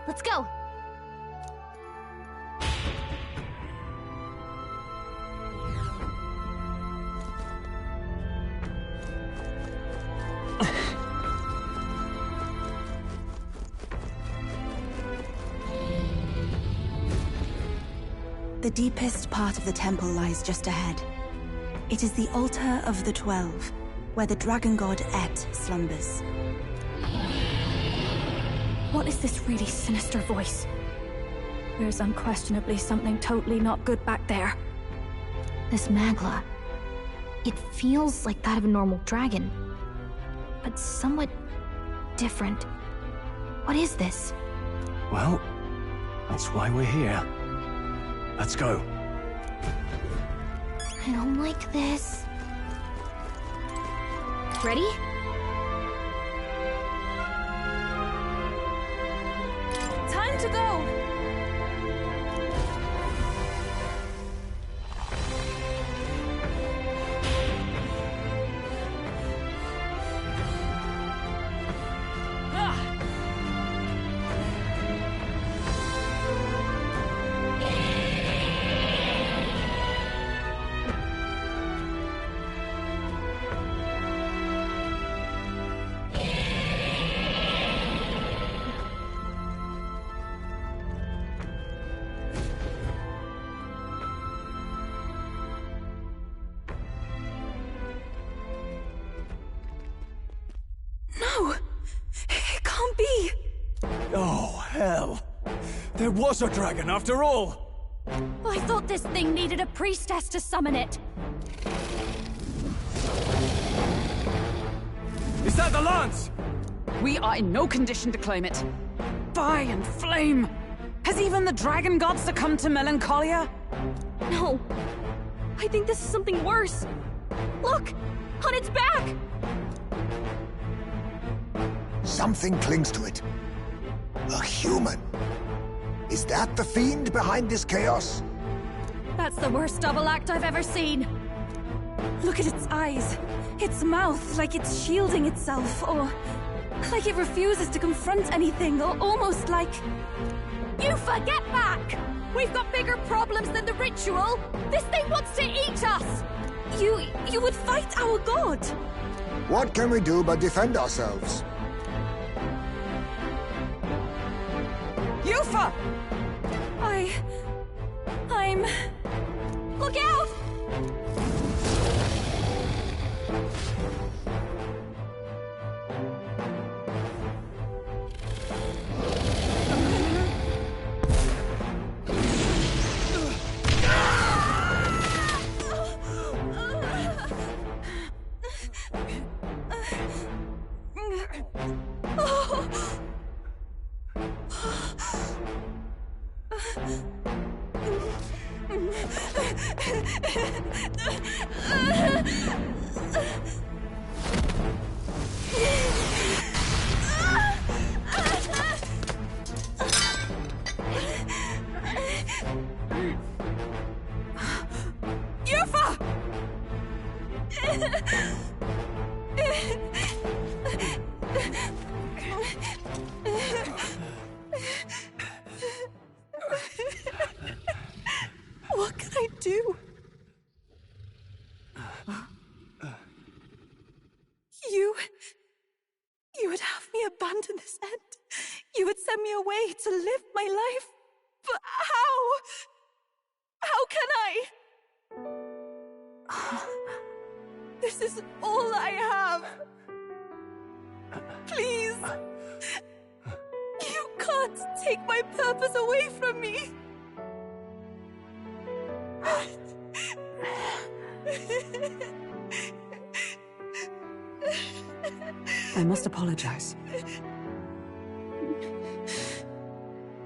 Let's go! The deepest part of the temple lies just ahead. It is the altar of the 12, where the dragon god Et slumbers. What is this really sinister voice? There's unquestionably something totally not good back there. This magla, it feels like that of a normal dragon, but somewhat different. What is this? Well, that's why we're here. Let's go. I don't like this. Ready? Time to go! Oh, hell. There was a dragon after all! I thought this thing needed a priestess to summon it. Is that the lance? We are in no condition to claim it. Fire and flame! Has even the dragon god succumbed to melancholia? No. I think this is something worse. Look! On its back! Something clings to it. A human. Is that the fiend behind this chaos? That's the worst double act I've ever seen. Look at its eyes, its mouth, like it's shielding itself, or like it refuses to confront anything, or almost like... Yufa, get back! We've got bigger problems than the ritual! This thing wants to eat us! You would fight our god! What can we do but defend ourselves? Yufa! I'm... Look out! What can I do? You would have me abandon this end. You would send me away to live my life. But how? How can I? This is all I have. Please. You can't take my purpose away from me. I must apologize.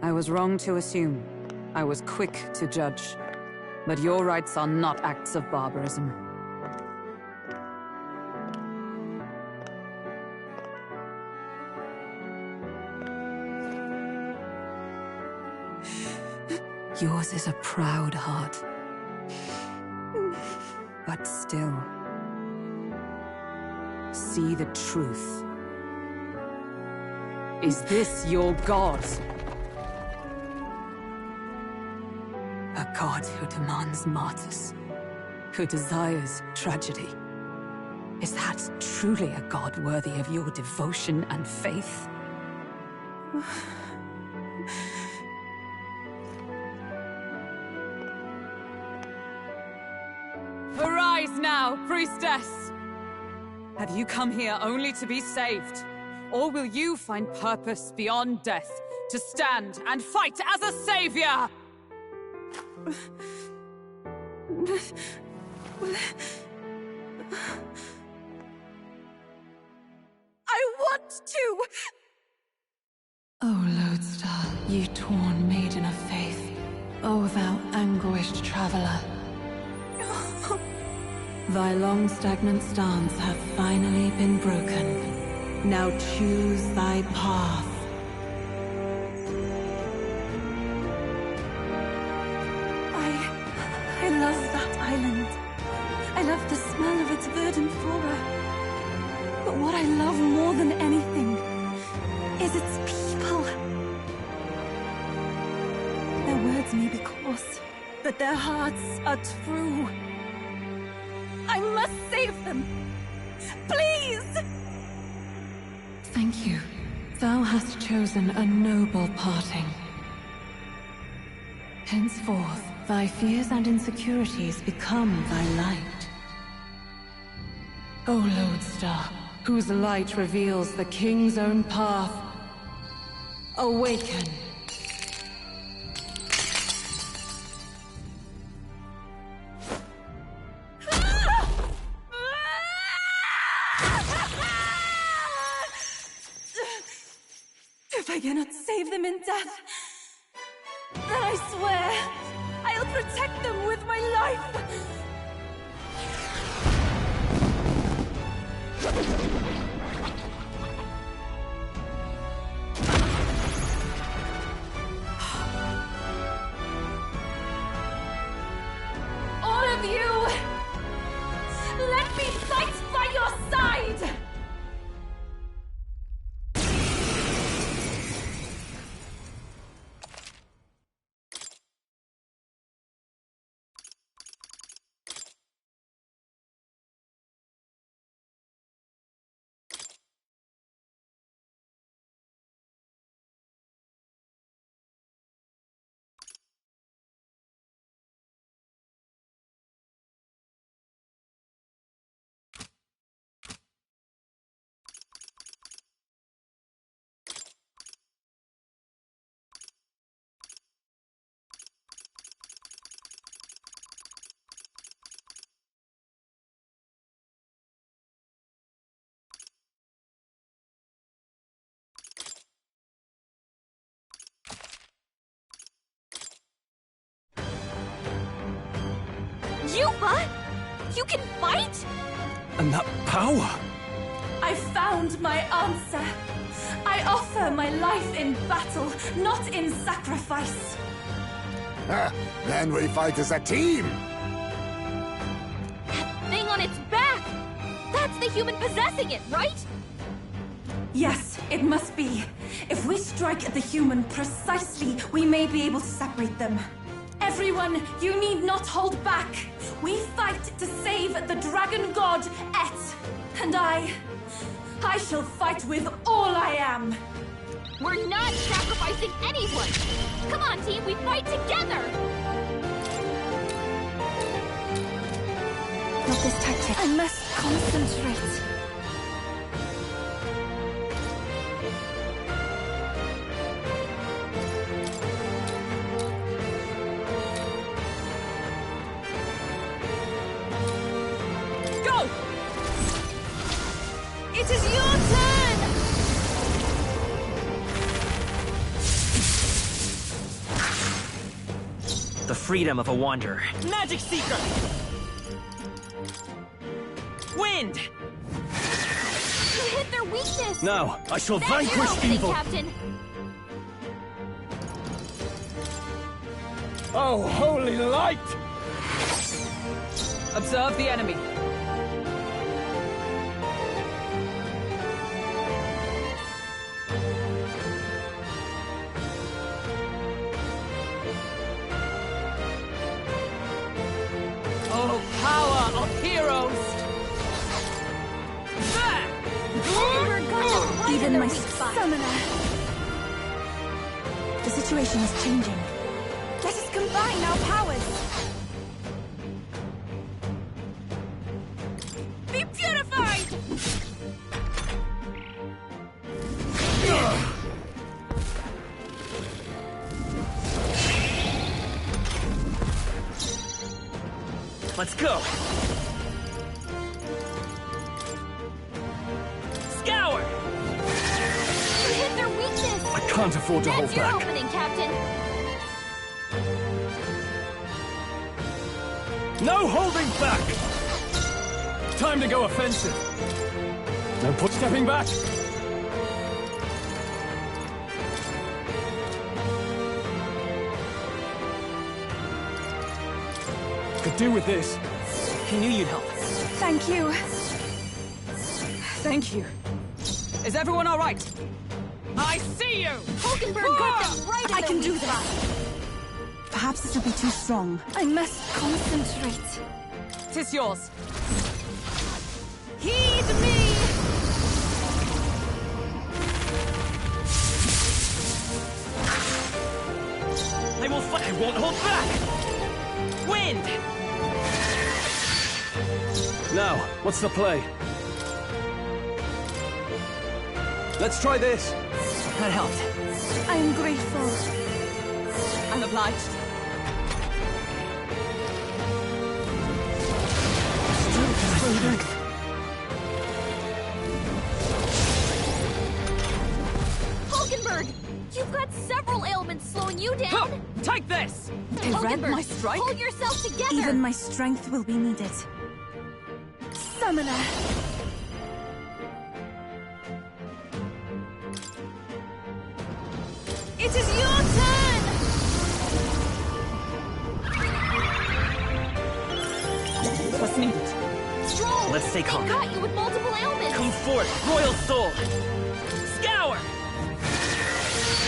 I was wrong to assume. I was quick to judge. But your rites are not acts of barbarism. Yours is a proud heart. But still, see the truth. Is this your god? A god who demands martyrs, who desires tragedy. Is that truly a god worthy of your devotion and faith? Arise now, priestess! Have you come here only to be saved? Or will you find purpose beyond death, to stand and fight as a savior? I want to! O Lodestar, you torn maiden of faith. O thou anguished traveler. Thy long stagnant stance hath finally been broken. Now choose thy path. I love that island. I love the smell of its verdant flora. But what I love more than anything is its people. Their words may be coarse, but their hearts are true. I must save them! Please! Thank you. Thou hast chosen a noble parting. Henceforth, thy fears and insecurities become thy light. O Lodestar, whose light reveals the king's own path, awaken! If I cannot save them in death, then I swear I'll protect them with my life! All of you! Let me fight by your side! You what? You can fight? And that power! I found my answer. I offer my life in battle, not in sacrifice. Then we fight as a team! That thing on its back! That's the human possessing it, right? Yes, it must be. If we strike at the human precisely, we may be able to separate them. Everyone, you need not hold back. We fight to save the dragon god, Et. And I shall fight with all I am. We're not sacrificing anyone! Come on, team, we fight together! Not this tactic. I must concentrate. Go! It is your turn! The freedom of a wanderer. Magic Seeker! Wind! You hit their weakness! Now, I shall That's your vanquish opening, evil! Captain! Oh, holy light! Observe the enemy. Oh, power of heroes! Even my summoner. The situation is changing. Let us combine our powers. Be purified! Let's go! Scour! You hit their weakness! I can't afford to hold That's your back. opening, Captain! No holding back! Time to go offensive. No stepping back. Could do with this. I knew you'd help. Thank you. Thank you. Is everyone all right? I see you! Hulkenberg got them right in I the can do weak this. spot. Perhaps this will be too strong. I must concentrate. 'Tis yours. Heed me! I will fight. I won't hold back! Wind! Now, what's the play? Let's try this. That helped. I am grateful. I'm obliged. Hulkenberg! You've got several ailments slowing you down! Take this! I read Hulkenberg, my strike. hold yourself together! Even my strength will be needed. Summoner! It is your turn! What's needed? Stroll! Let's stay calm. They got you with multiple ailments! Come forth, Royal Soul! Scour!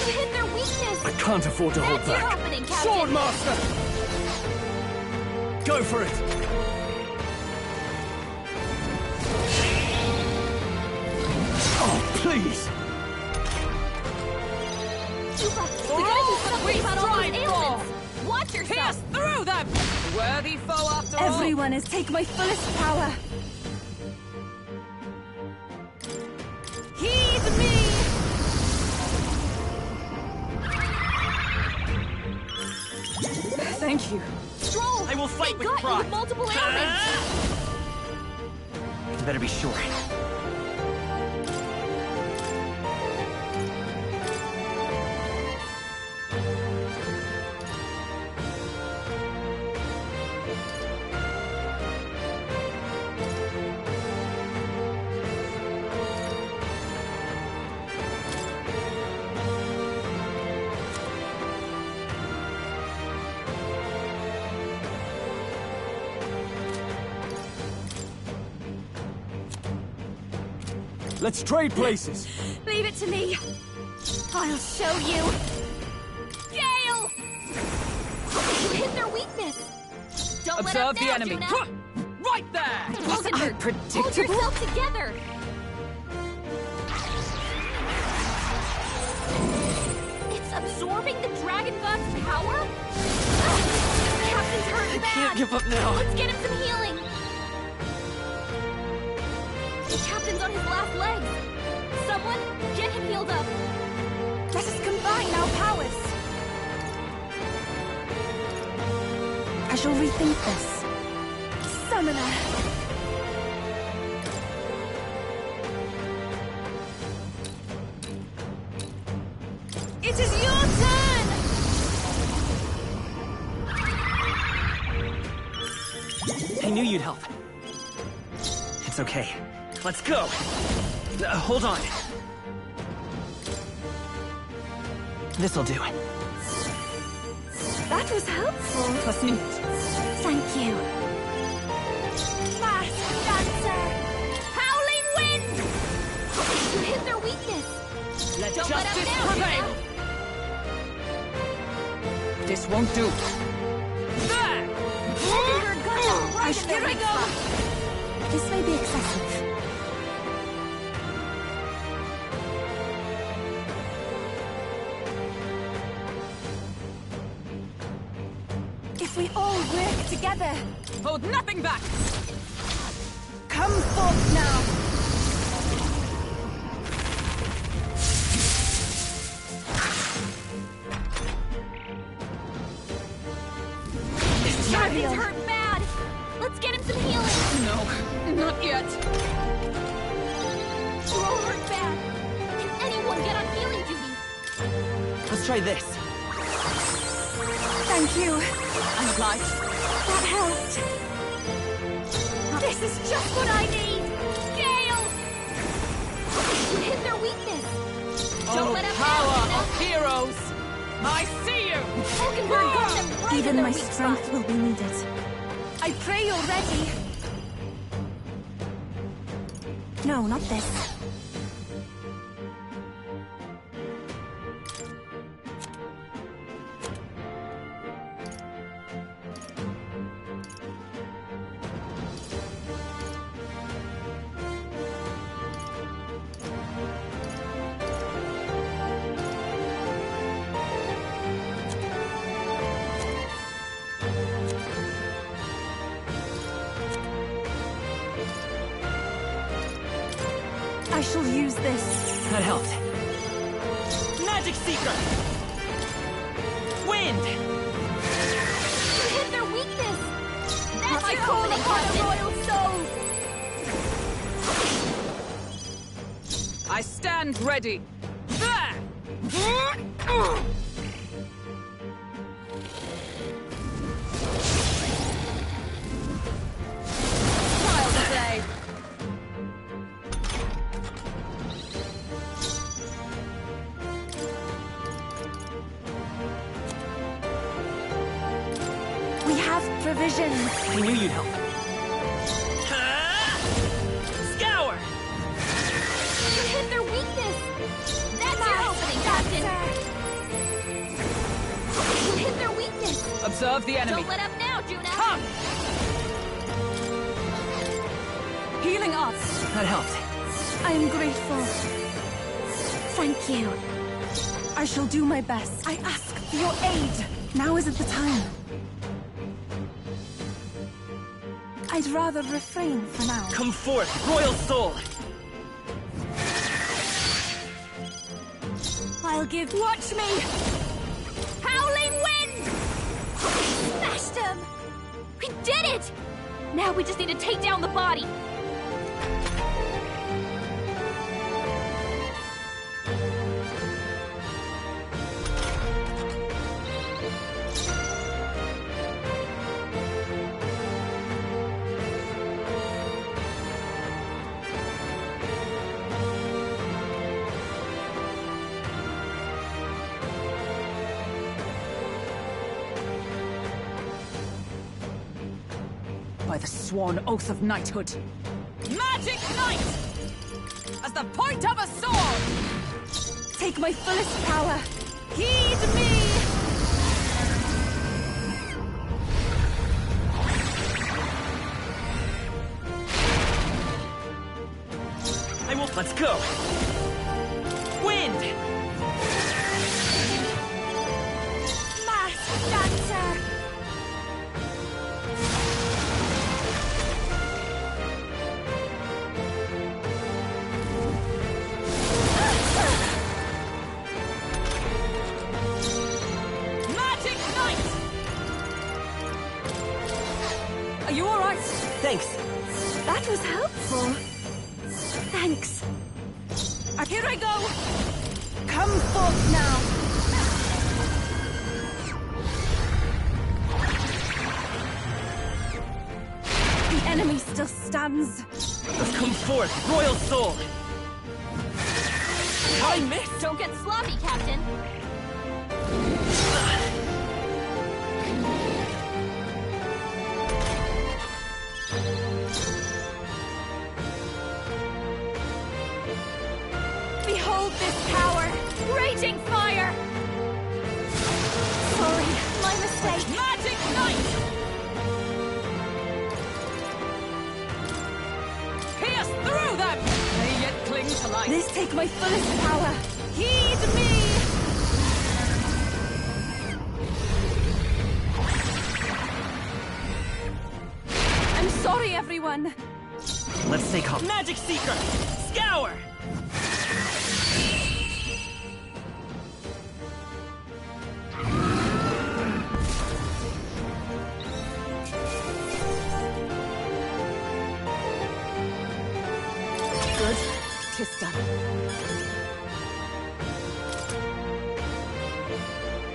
You hit their weakness! I can't afford to hold That's your back. opening, Captain! Swordmaster! Go for it! Oh, please! You got the guy who's something about all those ailments! Watch yourself! Pierce through them! Worthy foe after all! Everyone is take my fullest power. Heed me! Thank you. Stroll! I will fight they with got pride. you with multiple ailments! You better be sure. Let's trade places. Leave it to me! I'll show you! Gale! You hit their weakness! Don't let up Observe the now, enemy. Juna. Right there! Was I Hold predictable? yourself together! It's absorbing the Dragon God's power? The Captain's hurt bad! Can't give up now. Let's get him some healing! The Captain's on his last legs! Someone, get him healed up! Let us combine our powers. I shall rethink this. Summoner! It is your turn! I knew you'd help. It's okay. Let's go! Hold on. This'll do. That was helpful. What's needed? Thank you. Fast dancer! Howling wind! You hit their weakness! Let Don't let up justice now, prevail! Juna. This won't do. There! I Here I go! This may be excessive. If we all work together... Hold nothing back! Come forth now! Captain's hurt bad! Let's get him some healing! No, not yet. We're all hurt bad! Can anyone get on healing duty? Let's try this. Thank you. I'm light. That helped! This is just what I need! Gale! You hit their weakness! Don't let him Power down, of heroes! I see you! Hulkenberg got them right Even in their my weak strength spot. will be needed. I pray you're ready. No, not this. I shall use this. That helped. Magic Seeker! Wind! You hit their weakness! That's I your call opening, upon a Captain! royal soul! I stand ready. There! Trial today. We have provisions. I knew you'd help. Scour! You hit their weakness! That's your opening, Captain! You hit their weakness! Observe the enemy. Don't let up now, Juna! Come! Healing us. That helped. I am grateful. Thank you. I shall do my best. I ask for your aid. Now isn't the time. I'd rather refrain for now. Come forth, Royal Soul! I'll give... Watch me! Howling wind! Smashed him! We did it! Now we just need to take down the body. By the sworn oath of knighthood. Magic Knight! As the point of a sword! Take my fullest power. Heed me! I will. Let's go! Wind! Mass Dancer! Magic Knight! Are you alright? Thanks. That was helpful. Thanks. Here I go. Come forth now. The enemy still stands. Let's come forth, Royal Soul! I missed! Don't get sloppy, Captain. Behold this power. Raging fire! Sorry, my mistake. Magic Knight! them! They yet cling to life. This take my fullest power. Heed me! I'm sorry, everyone. Let's stay calm. Magic Seeker! Scour! Good. 'Tis done.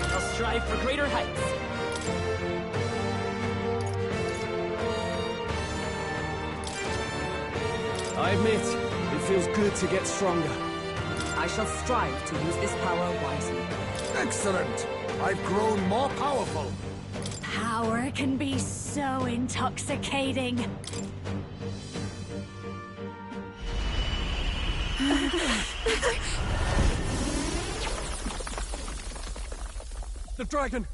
I'll strive for greater heights. I admit, it feels good to get stronger. I shall strive to use this power wisely. Excellent! I've grown more powerful. Power can be so intoxicating. The dragon!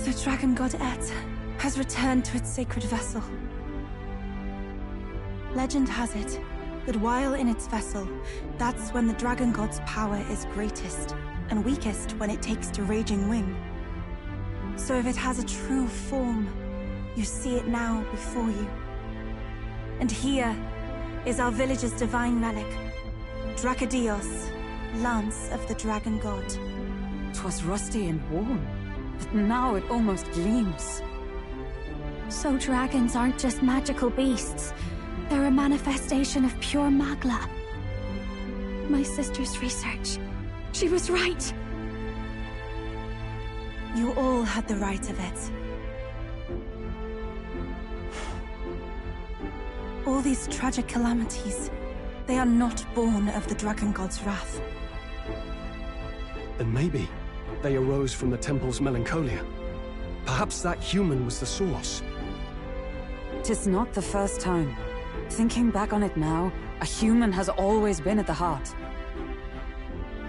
The dragon god Et has returned to its sacred vessel. Legend has it that while in its vessel, that's when the dragon god's power is greatest, and weakest when it takes to raging wing. So if it has a true form, you see it now before you. And here is our village's divine relic, Dracadios, Lance of the Dragon God. 'Twas rusty and worn, but now it almost gleams. So dragons aren't just magical beasts. They're a manifestation of pure Magla. My sister's research. She was right. You all had the right of it. All these tragic calamities, they are not born of the Dragon God's wrath. Then maybe they arose from the temple's melancholia. Perhaps that human was the source. 'Tis not the first time. Thinking back on it now, a human has always been at the heart.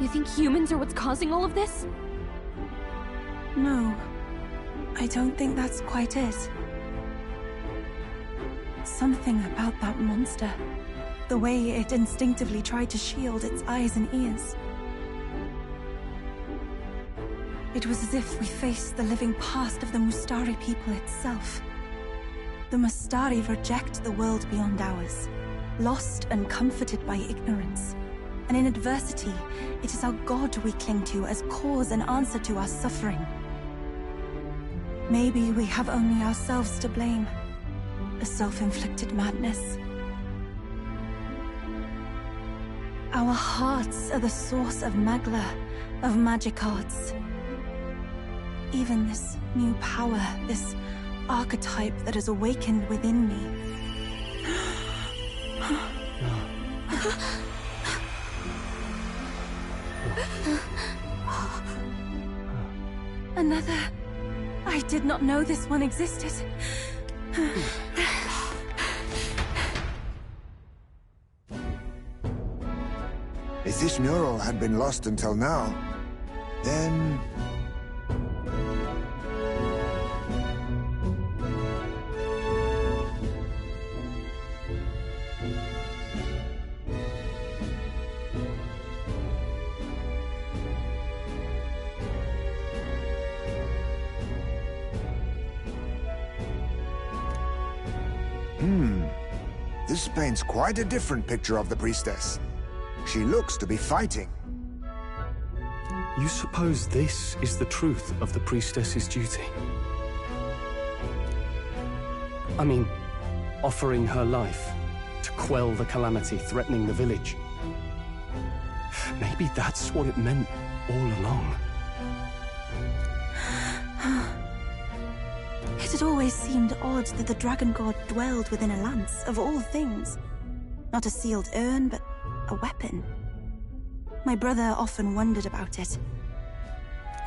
You think humans are what's causing all of this? No, I don't think that's quite it. Something about that monster. The way it instinctively tried to shield its eyes and ears. It was as if we faced the living past of the Mustari people itself. The Mustari reject the world beyond ours, lost and comforted by ignorance. And in adversity, it is our God we cling to as cause and answer to our suffering. Maybe we have only ourselves to blame. A self-inflicted madness. Our hearts are the source of Magla, of magic arts. Even this new power, this archetype that has awakened within me. Another. I did not know this one existed. If this mural had been lost until now, then... This paints quite a different picture of the priestess. She looks to be fighting. You suppose this is the truth of the priestess's duty? I mean, offering her life to quell the calamity threatening the village. Maybe that's what it meant all along. It had always seemed odd that the Dragon God dwelled within a lance, of all things. Not a sealed urn, but a weapon. My brother often wondered about it.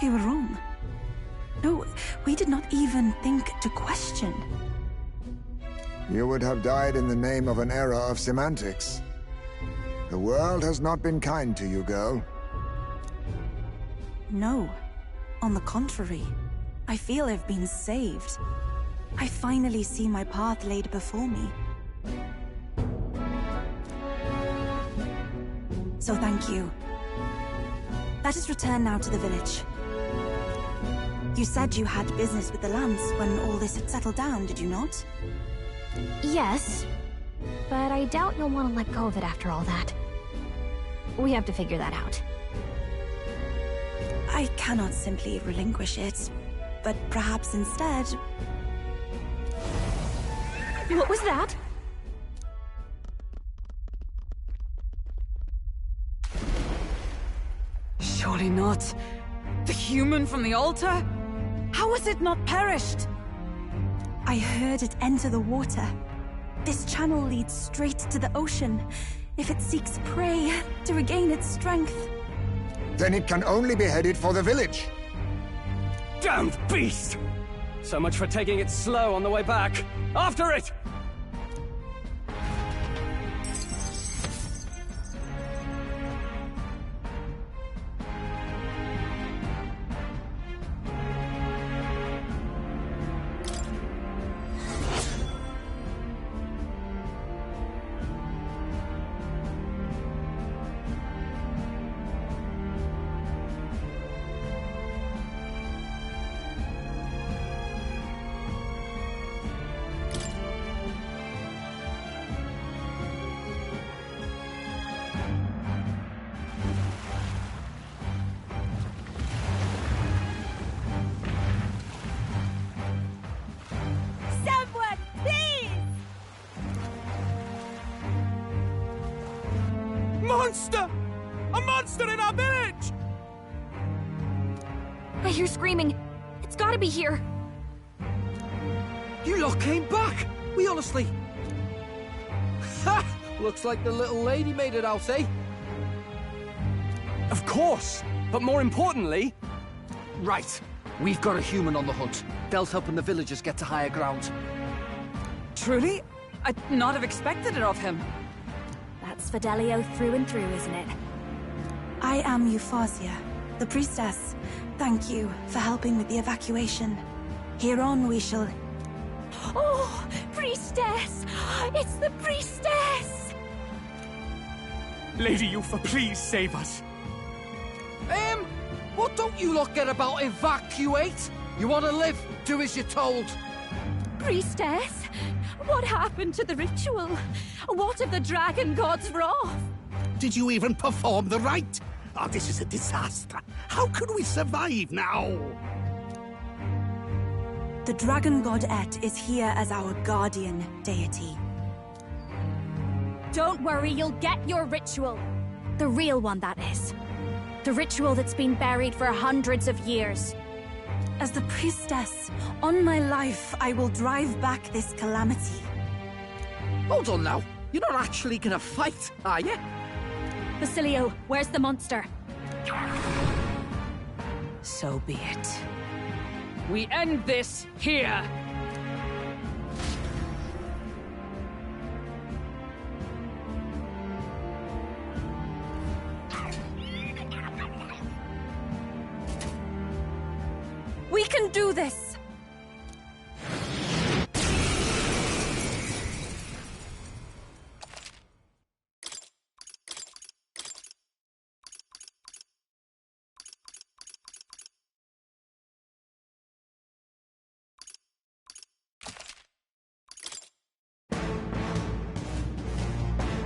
We were wrong. No, we did not even think to question. You would have died in the name of an era of semantics. The world has not been kind to you, girl. No. On the contrary, I feel I've been saved. I finally see my path laid before me. So thank you. Let us return now to the village. You said you had business with the Lance when all this had settled down, did you not? Yes, but I doubt you'll want to let go of it after all that. We have to figure that out. I cannot simply relinquish it, but perhaps instead... What was that? Surely not. The human from the altar? How has it not perished? I heard it enter the water. This channel leads straight to the ocean. If it seeks prey to regain its strength. Then it can only be headed for the village. Damned beast! So much for taking it slow on the way back. After it! Monster! A monster in our village! I hear screaming. It's gotta be here. You lot came back! We honestly... Ha! Looks like the little lady made it out, eh? Of course! But more importantly... Right. We've got a human on the hunt. Del's helping the villagers get to higher ground. Truly? I'd not have expected it of him. That's Fidelio through and through, isn't it? I am Euphausia, the priestess. Thank you for helping with the evacuation. Hereon we shall... Oh, priestess! It's the priestess! Lady Eupha, please save us. What don't you lot get about evacuate? You want to live, do as you're told. Priestess? What happened to the ritual? What of the dragon god's wrath? Did you even perform the rite? Oh, this is a disaster. How can we survive now? The dragon god Et is here as our guardian deity. Don't worry, you'll get your ritual. The real one, that is. The ritual that's been buried for hundreds of years. As the priestess, on my life, I will drive back this calamity. Hold on now. You're not actually gonna fight, are you? Basilio, where's the monster? So be it. We end this here! We can do this!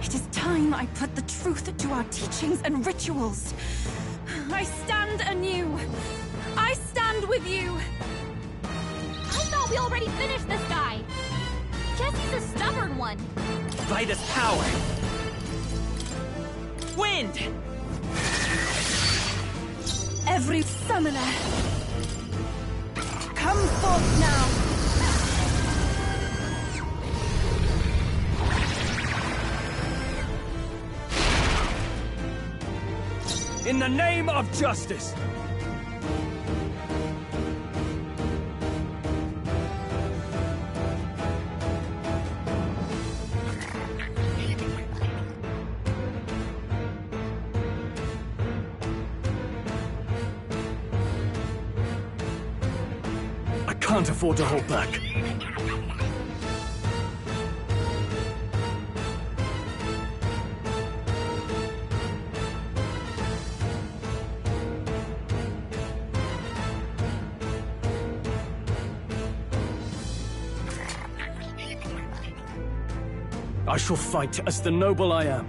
It is time I put the truth to our teachings and rituals. I stand anew. I stand with you. I thought we already finished this guy. Guess he's a stubborn one. Vitus power. Wind. Every summoner, come forth now. In the name of justice! can't afford to hold back. I shall fight as the noble I am.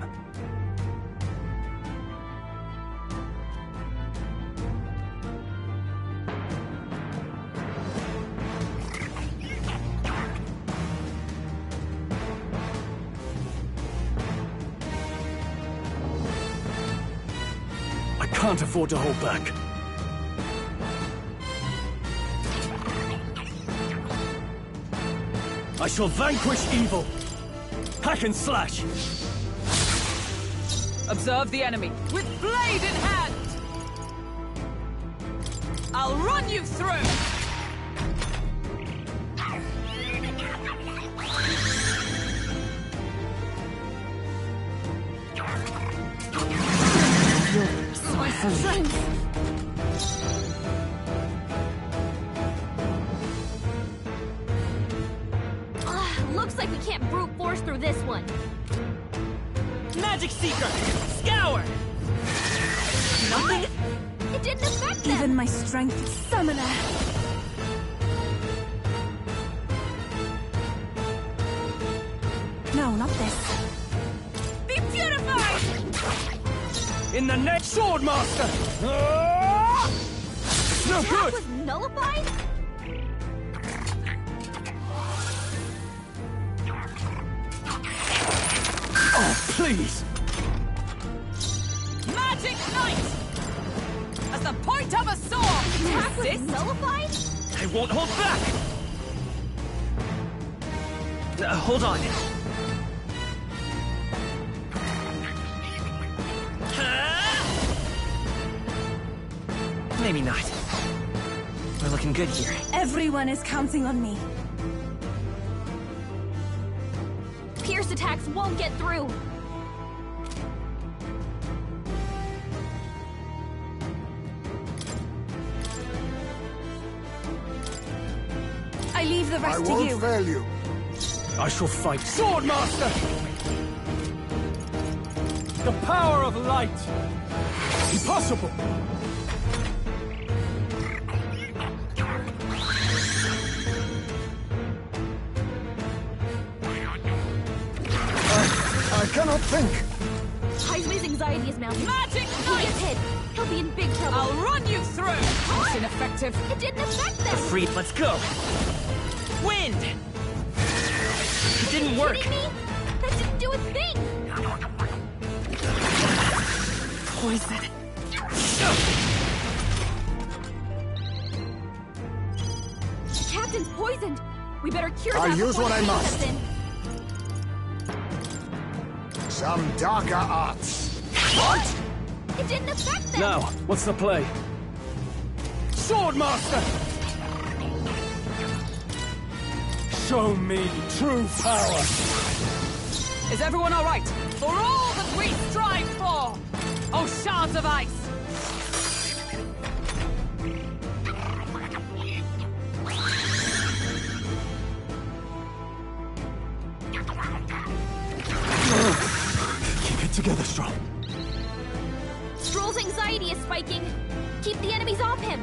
I can't afford to hold back. I shall vanquish evil. Hack and slash! Observe the enemy, with blade in hand! I'll run you through! My strength! Looks like we can't brute force through this one. Magic Seeker! Scour! Nothing? It didn't affect them! Even my strength summoner! No, not this. Be purified! In the next sword master! No Attack good! was nullified? Oh, please! Magic Knight! As the point of a sword! Attack was Resist? nullified? I won't hold back! Hold on. Maybe not. We're looking good here. Everyone is counting on me. Pierce attacks won't get through. I leave the I rest to won't you. fail you. I shall fight sword master! The power of light! Impossible! I cannot think. Heisman's anxiety is mounting. Magic If he Knight! gets hit, he'll be in big trouble. I'll run you through! That's ineffective. It didn't affect them! Freed, let's go! Wind! It didn't Are work! you kidding me? That didn't do a thing! Poison. The captain's poisoned. We better cure I'll that use before what I he must. takes us in. Some darker arts. What? It didn't affect them! Now, what's the play? Sword master! Show me true power! Is everyone all right? For all that we strive for! Oh, shards of ice! Keep it together, Strong. Stroll's anxiety is spiking. Keep the enemies off him.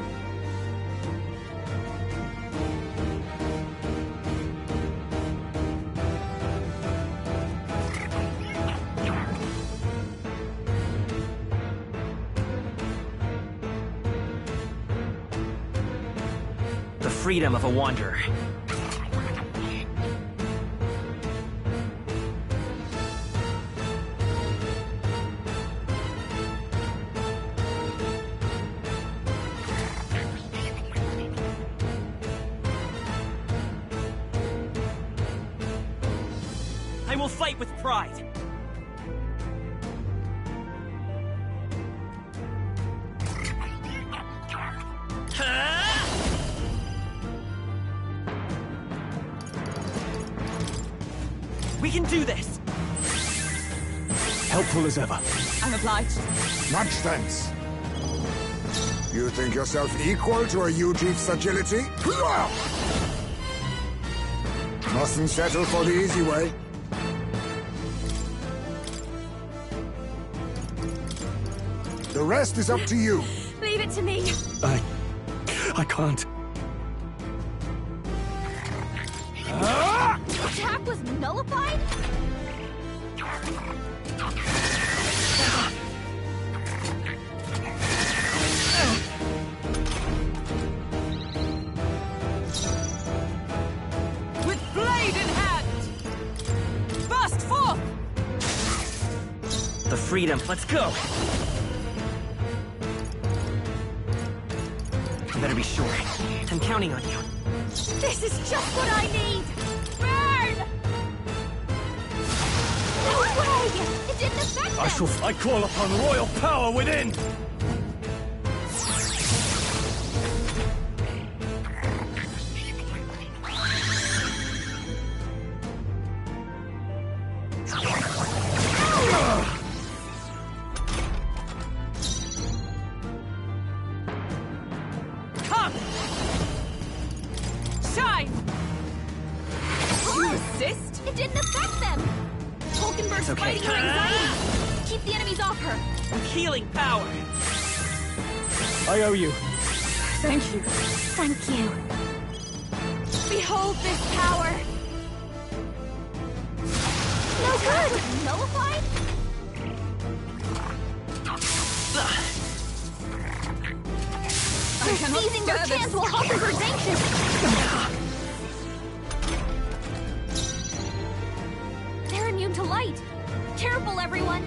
The freedom of a wanderer. I will fight with pride. We can do this! Helpful as ever. I'm obliged. Much thanks. You think yourself equal to a Euchief's agility? Mustn't settle for the easy way. The rest is up to you. Leave it to me. I can't. Attack was nullified? With blade in hand! Burst forth! The freedom, let's go! You better be sure. I'm counting on you. This is just what I need! Burn! No way! It didn't affect them! I call upon royal power within! Come! Shine! You assist? It didn't affect them! Hulkenberg's okay. fighting her anxiety! Keep the enemies off her! Healing power! I owe you. Thank you. Thank you. Behold this power! No good! Nullified? They're seizing their chance while Hulkenberg's anxious! They're immune to light! Careful, everyone!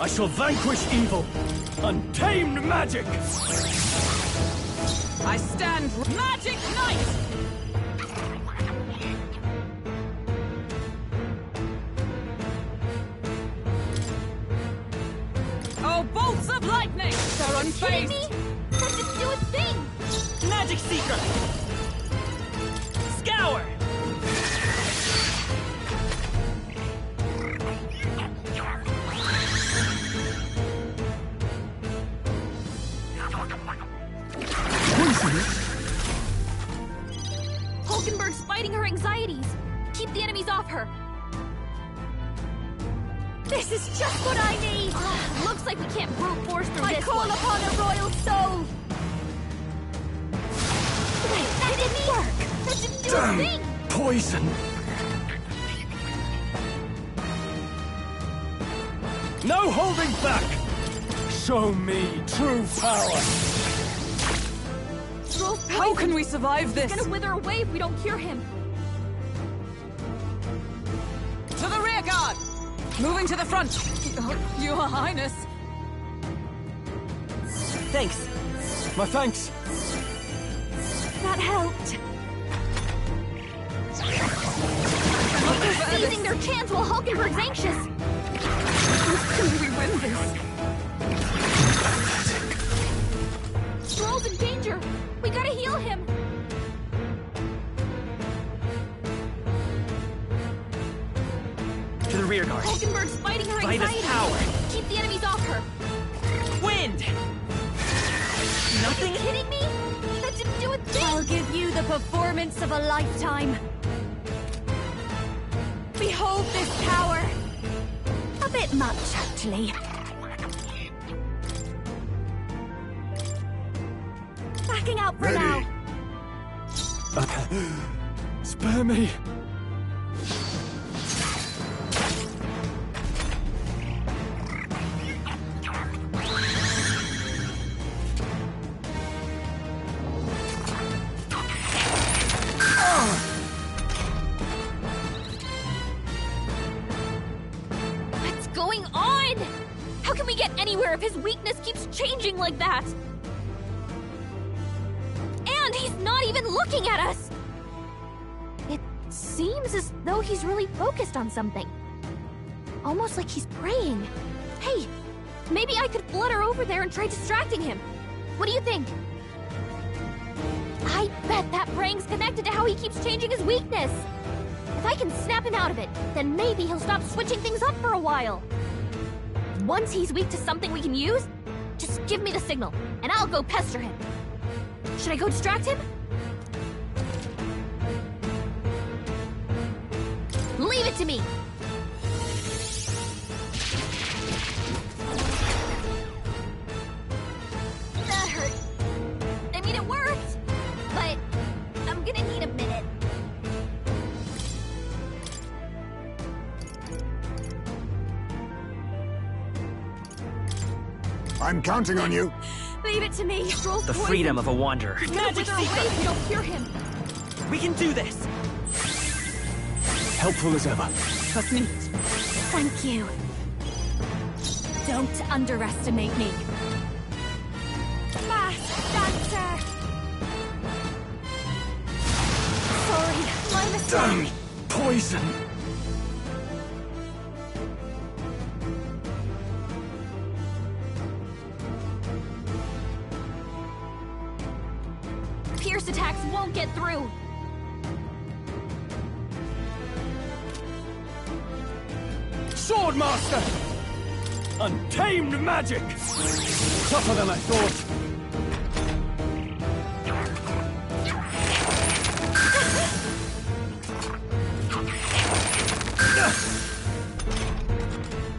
I shall vanquish evil. Untamed magic! I stand Magic Knight! Oh, bolts of lightning! They're Kidding unfazed! me? That didn't do a thing! Magic Seeker! Scour! Hulkenberg's fighting her anxieties! Keep the enemies off her! This is just what I need! Looks like we can't brute force through this one. I call upon a royal soul! Wait, that didn't work! That didn't do a thing! Poison! No holding back! Show me true power! How can we survive this? He's gonna wither away if we don't cure him. To the rear guard! Moving to the front! Your Highness! Thanks. My thanks! That helped. They're seizing their chance while Hulkenberg's anxious. Can we win this? Stroll's in danger. We gotta heal him. To the rear guard. Hulkenberg's fighting her By anxiety. this power. Keep the enemies off her. Wind! Nothing? Are you kidding me? That didn't do a thing. I'll give you the performance of a lifetime. Behold this power. A bit much, actually. Backing out for Ready. now. Spare me! What's going on? How can we get anywhere if his weakness keeps changing like that? And he's not even looking at us! It seems as though he's really focused on something. Almost like he's praying. Hey, maybe I could flutter over there and try distracting him. What do you think? I bet that praying's connected to how he keeps changing his weakness. If I can snap him out of it, then maybe he'll stop switching things up for a while. Once he's weak to something we can use, just give me the signal, and I'll go pester him. Should I go distract him? to me! That hurt. I mean, it worked! But I'm gonna need a minute. I'm counting on you. Leave it to me. The freedom of a wanderer. Magic Seeker! If you don't hear him. We can do this! Helpful as ever. Trust me. Thank you. Don't underestimate me. Fast dancer! Sorry, my mistake. Damn poison! Pierce attacks won't get through. Swordmaster! Untamed magic! Tougher than I thought.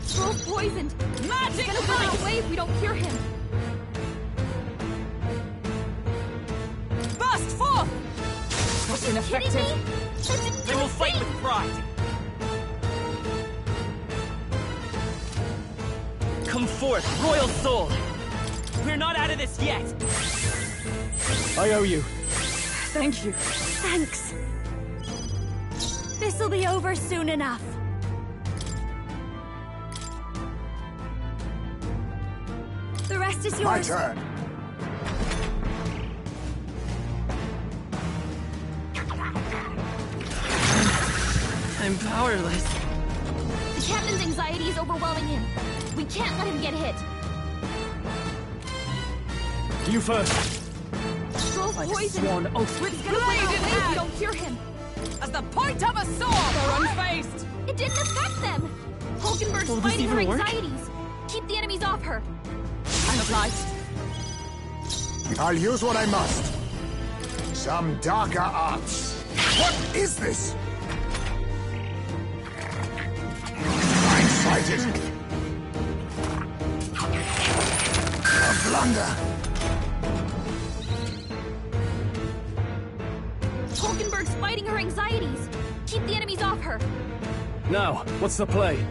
Scroll's poisoned. Magic! He's gonna run away if we don't cure him. Burst forth! Was ineffective. They will fight with pride! Come forth, royal soul! We're not out of this yet! I owe you. Thank you. Thanks. This'll be over soon enough. The rest is yours. My turn. I'm powerless. The captain's anxiety is overwhelming him. We can't let him get hit. You first. Scroll's poisoned. Sworn oath. It's gonna run away if we don't cure him. As the point of a sword, they're unfazed. It didn't affect them. Hulkenberg's Will this fighting her even work? anxieties. Keep the enemies off her. I'm obliged. I'll use what I must. Some darker arts. What is this? Blindsided. A blunder. Hulkenberg's fighting her anxieties. Keep the enemies off her. Now, what's the play?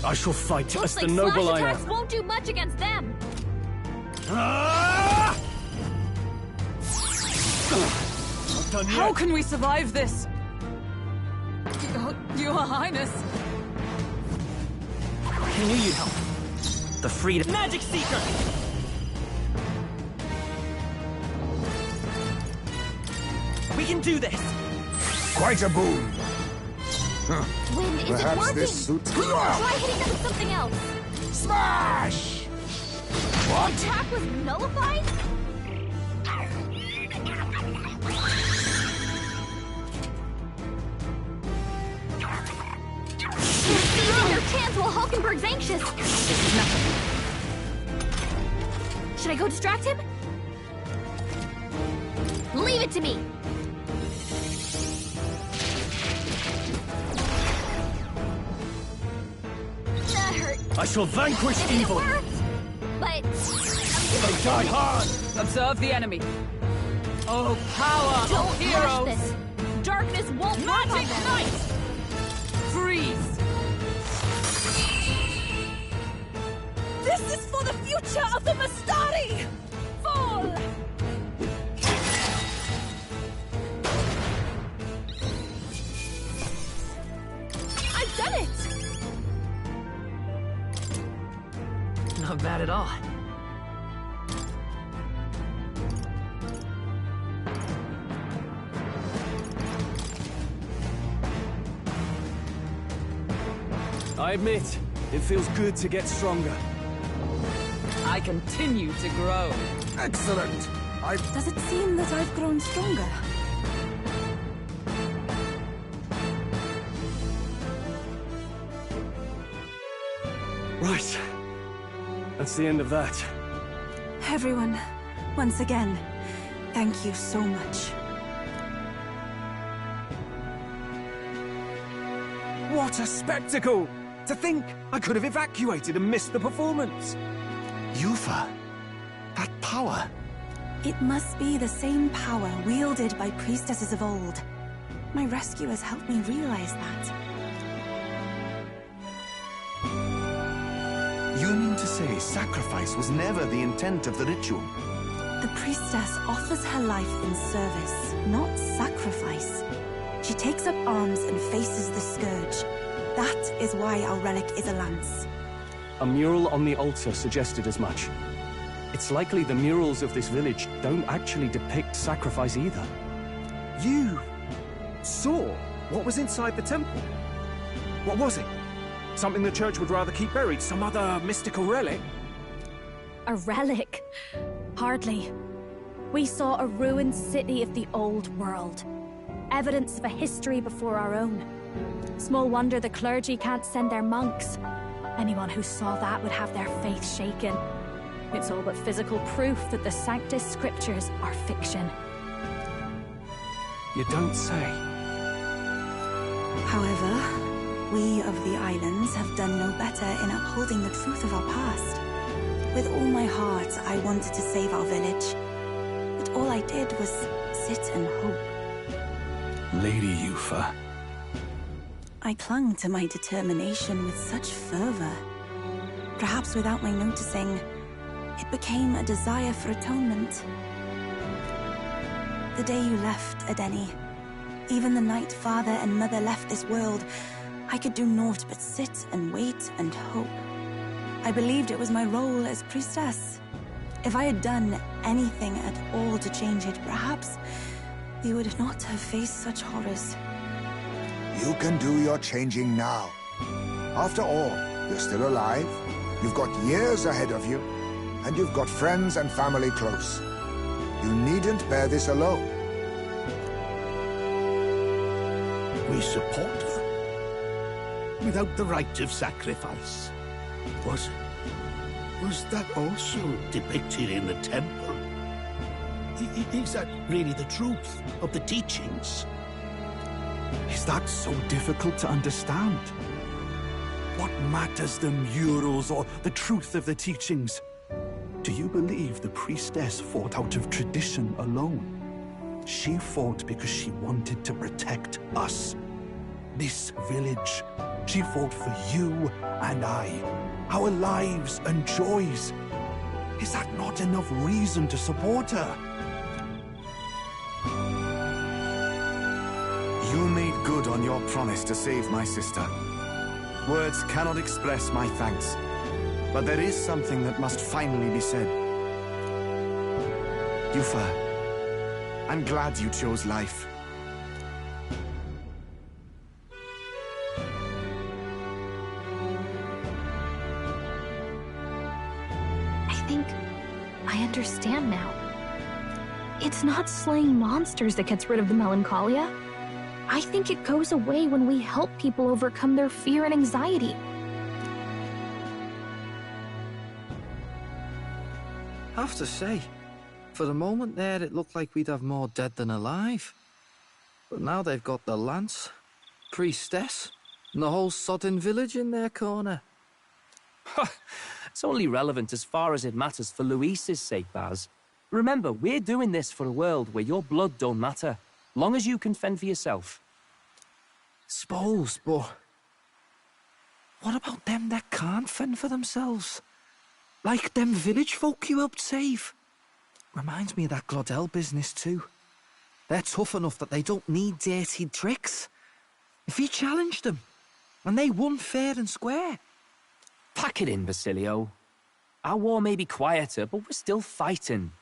I shall fight Looks as like the noble slash I attacks am. won't do much against them. Ah! Not done How yet. can we survive this? Your Highness. I knew you'd help. The freedom. Magic Seeker! We can do this! Quite a boon. Wind isn't Perhaps working. this suits me Try well. hitting them with something else. Smash! The What? attack was nullified? Seizing your chance while Hulkenberg's anxious. This is nothing. Should I go distract him? Leave it to me. That hurt. I shall vanquish I mean, evil. it worked. But They die hard. Observe the enemy. Oh, power don't of rush heroes! this. Darkness won't work on Magic them. Knight! Freeze! This is for the future of the Mastari! Fall! I've done it! Not bad at all. I admit, it feels good to get stronger. I continue to grow. Excellent. Does it seem that I've grown stronger? Right. That's the end of that. Everyone, once again, thank you so much. What a spectacle! To think I could have evacuated and missed the performance. Yufa, that power. It must be the same power wielded by priestesses of old. My rescuers helped me realize that. You mean to say sacrifice was never the intent of the ritual? The priestess offers her life in service, not sacrifice. She takes up arms and faces the scourge. That is why our relic is a lance. A mural on the altar suggested as much. It's likely the murals of this village don't actually depict sacrifice either. You saw what was inside the temple? What was it? Something the church would rather keep buried? Some other mystical relic? A relic? Hardly. We saw a ruined city of the old world. Evidence of a history before our own. Small wonder the clergy can't send their monks. Anyone who saw that would have their faith shaken. It's all but physical proof that the Sanctus Scriptures are fiction. You don't say. However, we of the islands have done no better in upholding the truth of our past. With all my heart, I wanted to save our village. But all I did was sit and hope. Lady Yufa. I clung to my determination with such fervor. Perhaps without my noticing, it became a desire for atonement. The day you left, Adeni, even the night Father and Mother left this world, I could do naught but sit and wait and hope. I believed it was my role as priestess. If I had done anything at all to change it, perhaps we would not have faced such horrors. You can do your changing now. After all, you're still alive, you've got years ahead of you, and you've got friends and family close. You needn't bear this alone. We support her. Without the rite of sacrifice. Was that also depicted in the temple? Is that really the truth of the teachings? Is that so difficult to understand? What matters the murals or the truth of the teachings? Do you believe the priestess fought out of tradition alone? She fought because she wanted to protect us. This village. She fought for you and I. Our lives and joys. Is that not enough reason to support her? You made good on your promise to save my sister. Words cannot express my thanks. But there is something that must finally be said. Yufa, I'm glad you chose life. I think I understand now. It's not slaying monsters that gets rid of the melancholia. I think it goes away when we help people overcome their fear and anxiety. Have to say, for a moment there it looked like we'd have more dead than alive. But now they've got the lance, priestess, and the whole sodden village in their corner. It's only relevant as far as it matters for Luis's sake, Baz. Remember, we're doing this for a world where your blood don't matter, long as you can fend for yourself. Suppose, but what about them that can't fend for themselves? Like them village folk you helped save. Reminds me of that Glodell business too. They're tough enough that they don't need dirty tricks. If you challenged them, and they won fair and square. Pack it in, Basilio. Our war may be quieter, but we're still fighting.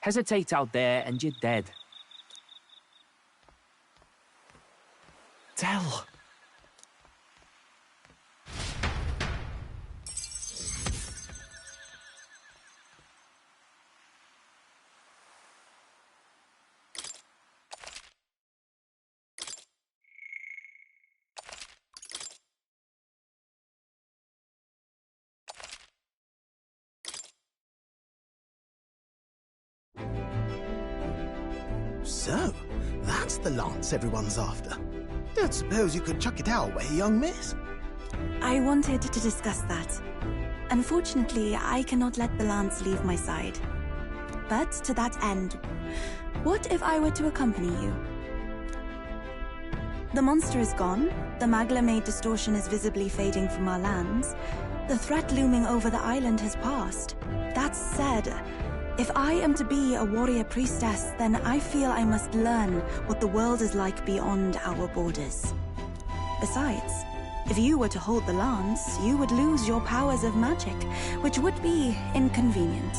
Hesitate out there and you're dead. Del. So, that's the lance everyone's after. Don't suppose you could chuck it our way, young miss? I wanted to discuss that. Unfortunately, I cannot let the lance leave my side. But to that end, what if I were to accompany you? The monster is gone, the Magla-made distortion is visibly fading from our lands, the threat looming over the island has passed. That said, if I am to be a warrior priestess, then I feel I must learn what the world is like beyond our borders. Besides, if you were to hold the lance, you would lose your powers of magic, which would be inconvenient.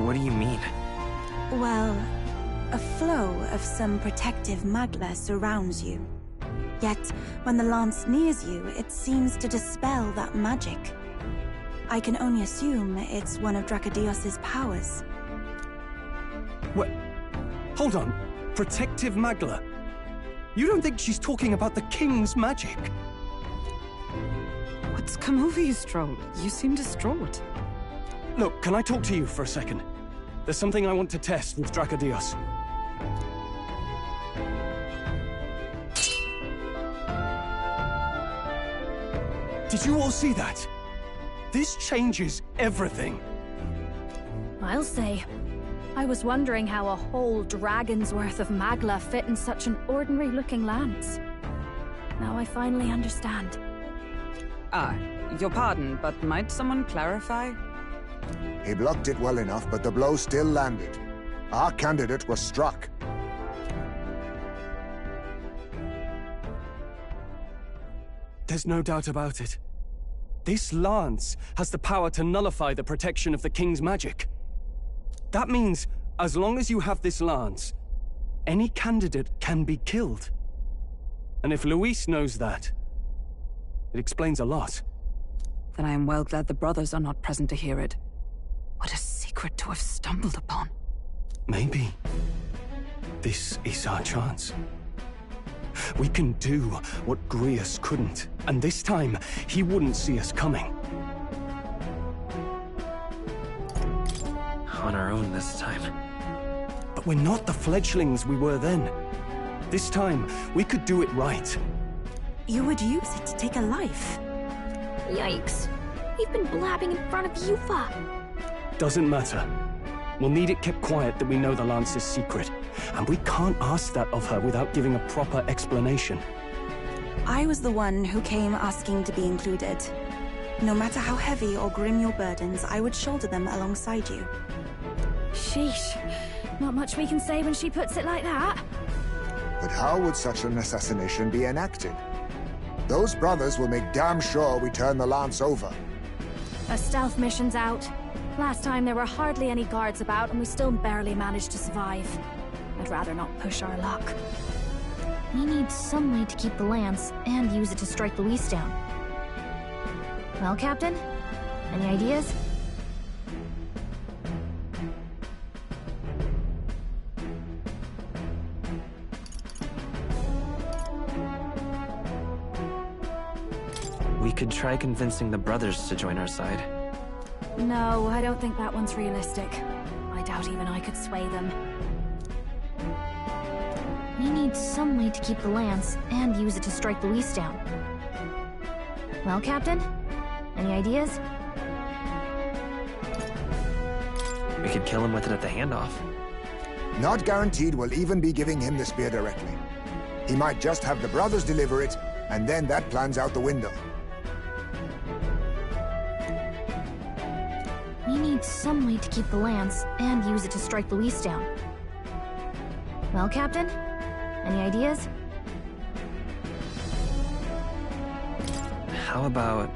What do you mean? Well, a flow of some protective Magla surrounds you. Yet, when the lance nears you, it seems to dispel that magic. I can only assume it's one of Dracodios's powers. What? Hold on. Protective Magla? You don't think she's talking about the king's magic? What's come over you, Stroll? You seem distraught. Look, can I talk to you for a second? There's something I want to test with Dracodios. Did you all see that? This changes everything. I'll say. I was wondering how a whole dragon's worth of Magla fit in such an ordinary-looking lance. Now I finally understand. Your pardon, but might someone clarify? He blocked it well enough, but the blow still landed. Our candidate was struck. There's no doubt about it. This lance has the power to nullify the protection of the king's magic. That means, as long as you have this lance, any candidate can be killed. And if Luis knows that, it explains a lot. Then I am well glad the brothers are not present to hear it. What a secret to have stumbled upon. Maybe this is our chance. We can do what Grius couldn't, and this time, he wouldn't see us coming. On our own this time. But we're not the fledglings we were then. This time, we could do it right. You would use it to take a life? Yikes. We've been blabbing in front of Yufa. Doesn't matter. We'll need it kept quiet that we know the lance is secret. And we can't ask that of her without giving a proper explanation. I was the one who came asking to be included. No matter how heavy or grim your burdens, I would shoulder them alongside you. Sheesh. Not much we can say when she puts it like that. But how would such an assassination be enacted? Those brothers will make damn sure we turn the lance over. A stealth mission's out. Last time there were hardly any guards about and we still barely managed to survive. I'd rather not push our luck. We need some way to keep the lance and use it to strike Luis down. Well, Captain? Any ideas? We could try convincing the brothers to join our side. No, I don't think that one's realistic. I doubt even I could sway them. We need some way to keep the lance and use it to strike Luis down. Well, Captain? Any ideas? We could kill him with it at the handoff. Not guaranteed we'll even be giving him the spear directly. He might just have the brothers deliver it, and then that plan's out the window. We need some way to keep the lance and use it to strike Luis down. Well, Captain? Any ideas? How about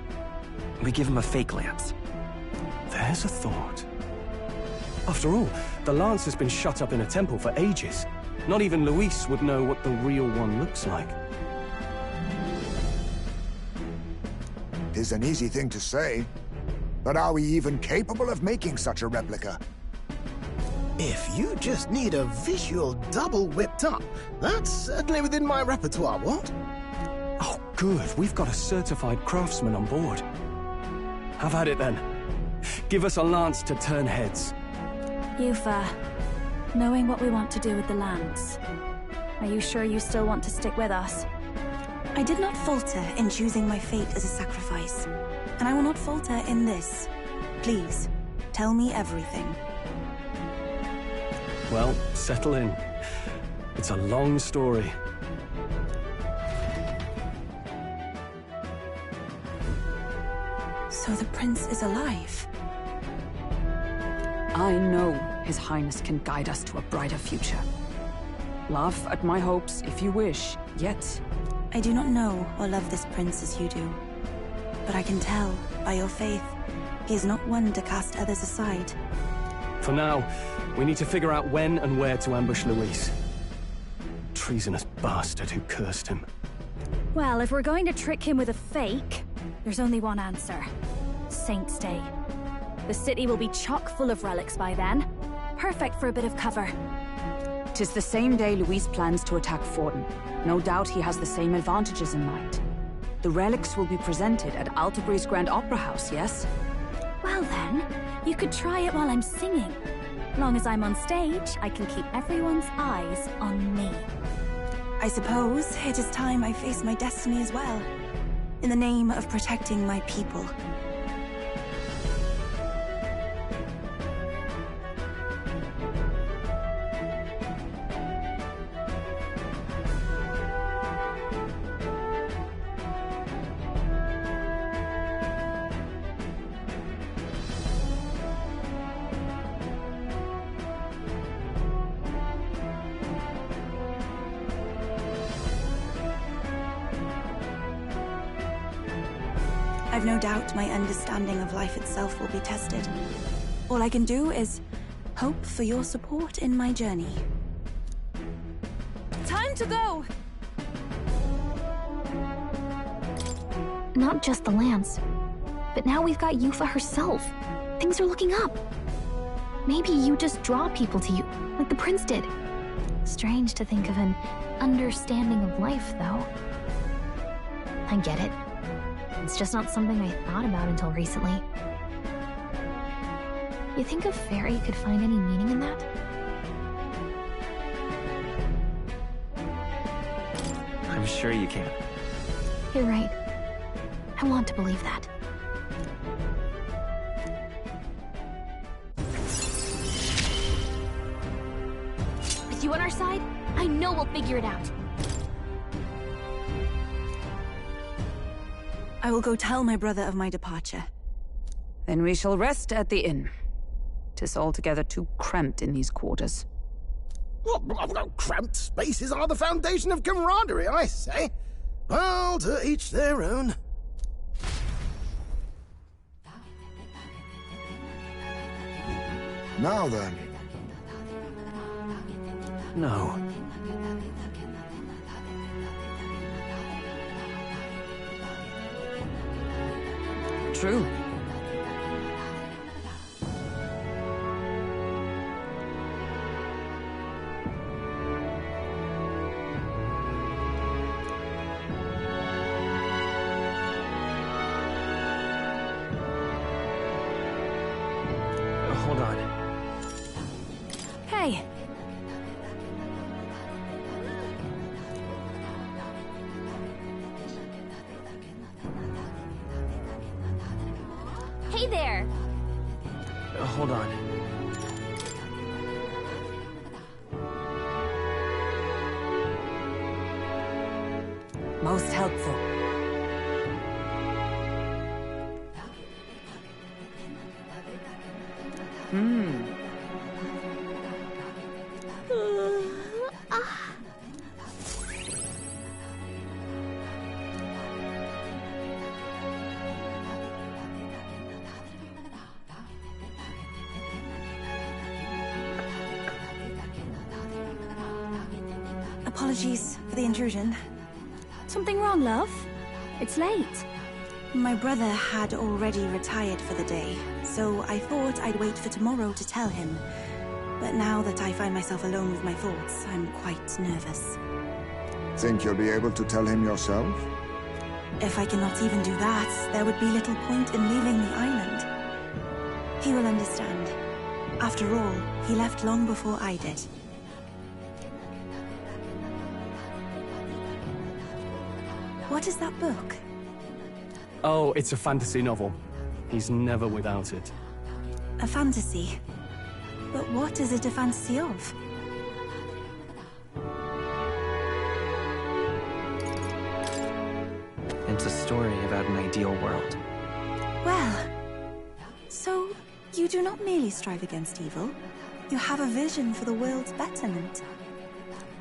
we give him a fake lance? There's a thought. After all, the lance has been shut up in a temple for ages. Not even Luis would know what the real one looks like. Tis an easy thing to say, but are we even capable of making such a replica? If you just need a visual double whipped up, that's certainly within my repertoire, what? Oh, good. We've got a certified craftsman on board. Have at it then. Give us a lance to turn heads. Yufa, knowing what we want to do with the lands, are you sure you still want to stick with us? I did not falter in choosing my fate as a sacrifice, and I will not falter in this. Please, tell me everything. Well, settle in. It's a long story. So the prince is alive? I know His Highness can guide us to a brighter future. Laugh at my hopes if you wish, yet... I do not know or love this prince as you do. But I can tell, by your faith, he is not one to cast others aside. For now, we need to figure out when and where to ambush Luis. Treasonous bastard who cursed him. Well, if we're going to trick him with a fake, there's only one answer. Saint's Day. The city will be chock full of relics by then. Perfect for a bit of cover. 'Tis the same day Luis plans to attack Forden. No doubt he has the same advantages in mind. The relics will be presented at Altabury's Grand Opera House, yes? Well then, you could try it while I'm singing. Long as I'm on stage, I can keep everyone's eyes on me. I suppose it is time I face my destiny as well. In the name of protecting my people. I've no doubt my understanding of life itself will be tested. All I can do is hope for your support in my journey. Time to go! Not just the lance, but now we've got Yufa herself. Things are looking up. Maybe you just draw people to you, like the prince did. Strange to think of an understanding of life, though. I get it. It's just not something I thought about until recently. You think a fairy could find any meaning in that? I'm sure you can. You're right. I want to believe that. With you on our side, I know we'll figure it out. I will go tell my brother of my departure. Then we shall rest at the inn. 'Tis altogether too cramped in these quarters. What? Cramped spaces are the foundation of camaraderie, I say. Well, to each their own. Now then. No. True. Hold on. Hey. Hey there! Hold on. Most helpful. Apologies for the intrusion. Something wrong, love? It's late. My brother had already retired for the day, so I thought I'd wait for tomorrow to tell him. But now that I find myself alone with my thoughts, I'm quite nervous. Think you'll be able to tell him yourself? If I cannot even do that, there would be little point in leaving the island. He will understand. After all, he left long before I did. What is that book? Oh, it's a fantasy novel. He's never without it. A fantasy? But what is it a fantasy of? It's a story about an ideal world. Well, so you do not merely strive against evil. You have a vision for the world's betterment.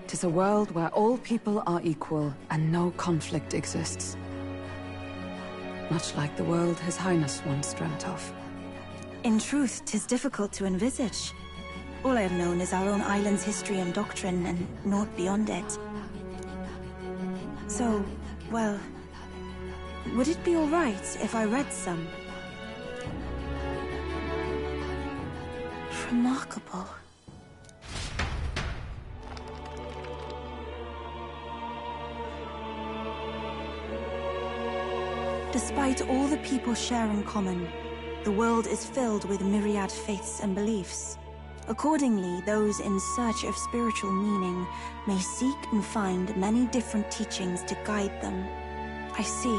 'Tis a world where all people are equal and no conflict exists. Much like the world His Highness once dreamt of. In truth, 'tis difficult to envisage. All I have known is our own island's history and doctrine, and naught beyond it. So, well, would it be all right if I read some? Remarkable. Despite all the people share in common, the world is filled with myriad faiths and beliefs. Accordingly, those in search of spiritual meaning may seek and find many different teachings to guide them. I see.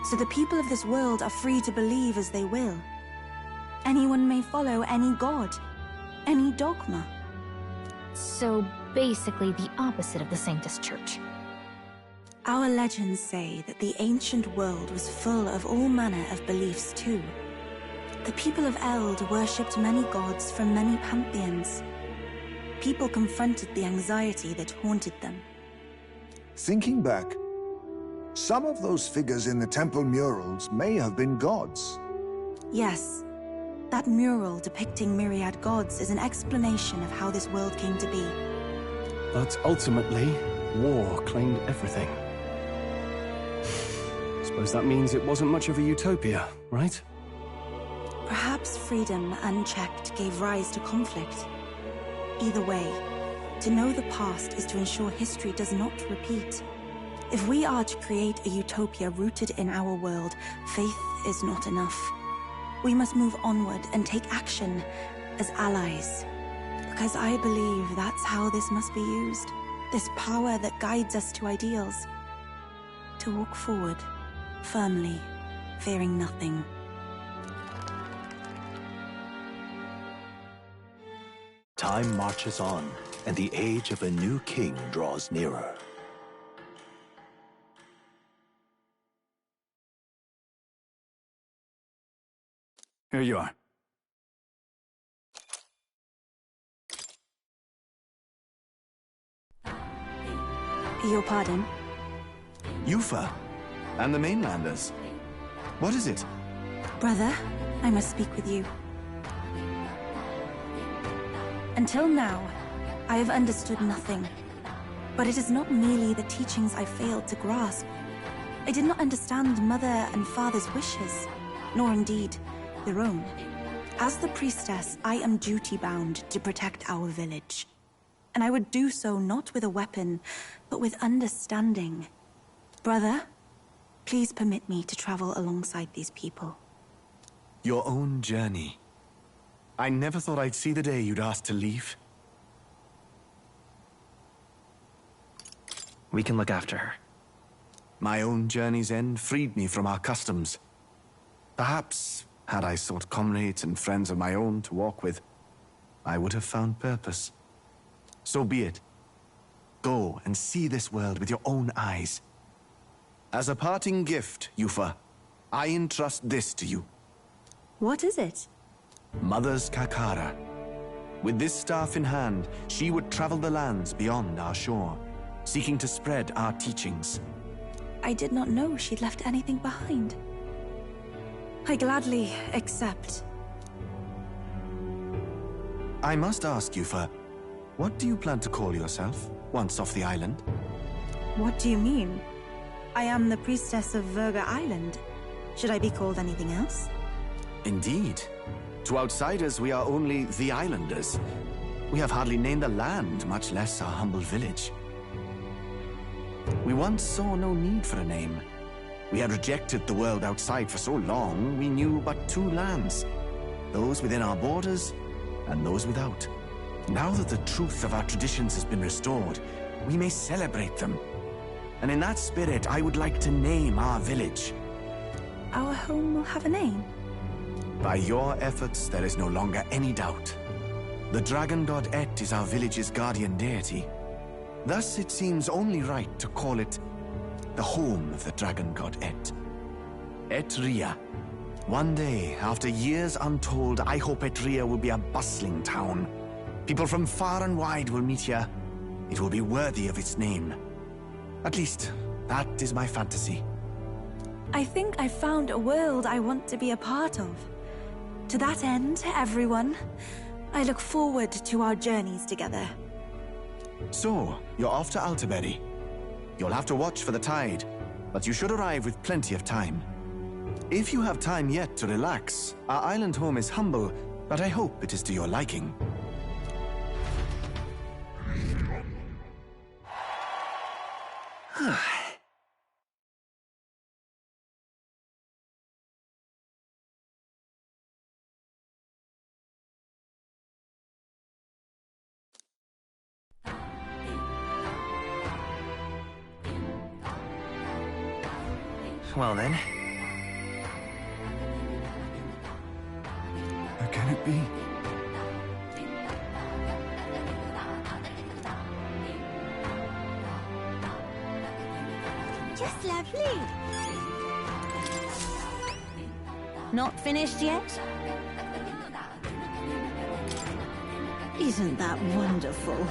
So the people of this world are free to believe as they will. Anyone may follow any god, any dogma. So basically the opposite of the Sanctus Church. Our legends say that the ancient world was full of all manner of beliefs too. The people of Elda worshipped many gods from many pantheons. People confronted the anxiety that haunted them. Thinking back, some of those figures in the temple murals may have been gods. Yes, that mural depicting myriad gods is an explanation of how this world came to be. But ultimately, war claimed everything. Suppose that means it wasn't much of a utopia, right? Perhaps freedom unchecked gave rise to conflict. Either way, to know the past is to ensure history does not repeat. If we are to create a utopia rooted in our world, faith is not enough. We must move onward and take action as allies. Because I believe that's how this must be used. This power that guides us to ideals. To walk forward, firmly, fearing nothing. Time marches on, and the age of a new king draws nearer. Here you are. Your pardon? Yufa, and the mainlanders. What is it? Brother, I must speak with you. Until now, I have understood nothing. But it is not merely the teachings I failed to grasp. I did not understand Mother and Father's wishes, nor indeed their own. As the priestess, I am duty-bound to protect our village. And I would do so not with a weapon, but with understanding. Brother, please permit me to travel alongside these people. Your own journey. I never thought I'd see the day you'd ask to leave. We can look after her. My own journey's end freed me from our customs. Perhaps, had I sought comrades and friends of my own to walk with, I would have found purpose. So be it. Go and see this world with your own eyes. As a parting gift, Yufa, I entrust this to you. What is it? Mother's Kakara. With this staff in hand, she would travel the lands beyond our shore, seeking to spread our teachings. I did not know she'd left anything behind. I gladly accept. I must ask, Yufa, what do you plan to call yourself, once off the island? What do you mean? I am the priestess of Virga Island. Should I be called anything else? Indeed. To outsiders, we are only the islanders. We have hardly named the land, much less our humble village. We once saw no need for a name. We had rejected the world outside for so long, we knew but two lands. Those within our borders, and those without. Now that the truth of our traditions has been restored, we may celebrate them. And in that spirit, I would like to name our village. Our home will have a name? By your efforts, there is no longer any doubt. The dragon god Et is our village's guardian deity. Thus, it seems only right to call it the home of the dragon god Et. Etria. One day, after years untold, I hope Etria will be a bustling town. People from far and wide will meet here. It will be worthy of its name. At least, that is my fantasy. I think I found a world I want to be a part of. To that end, everyone, I look forward to our journeys together. So, you're off to Alterberry. You'll have to watch for the tide, but you should arrive with plenty of time. If you have time yet to relax, our island home is humble, but I hope it is to your liking. Well then. How can it be? Just lovely. Not finished yet? Isn't that wonderful?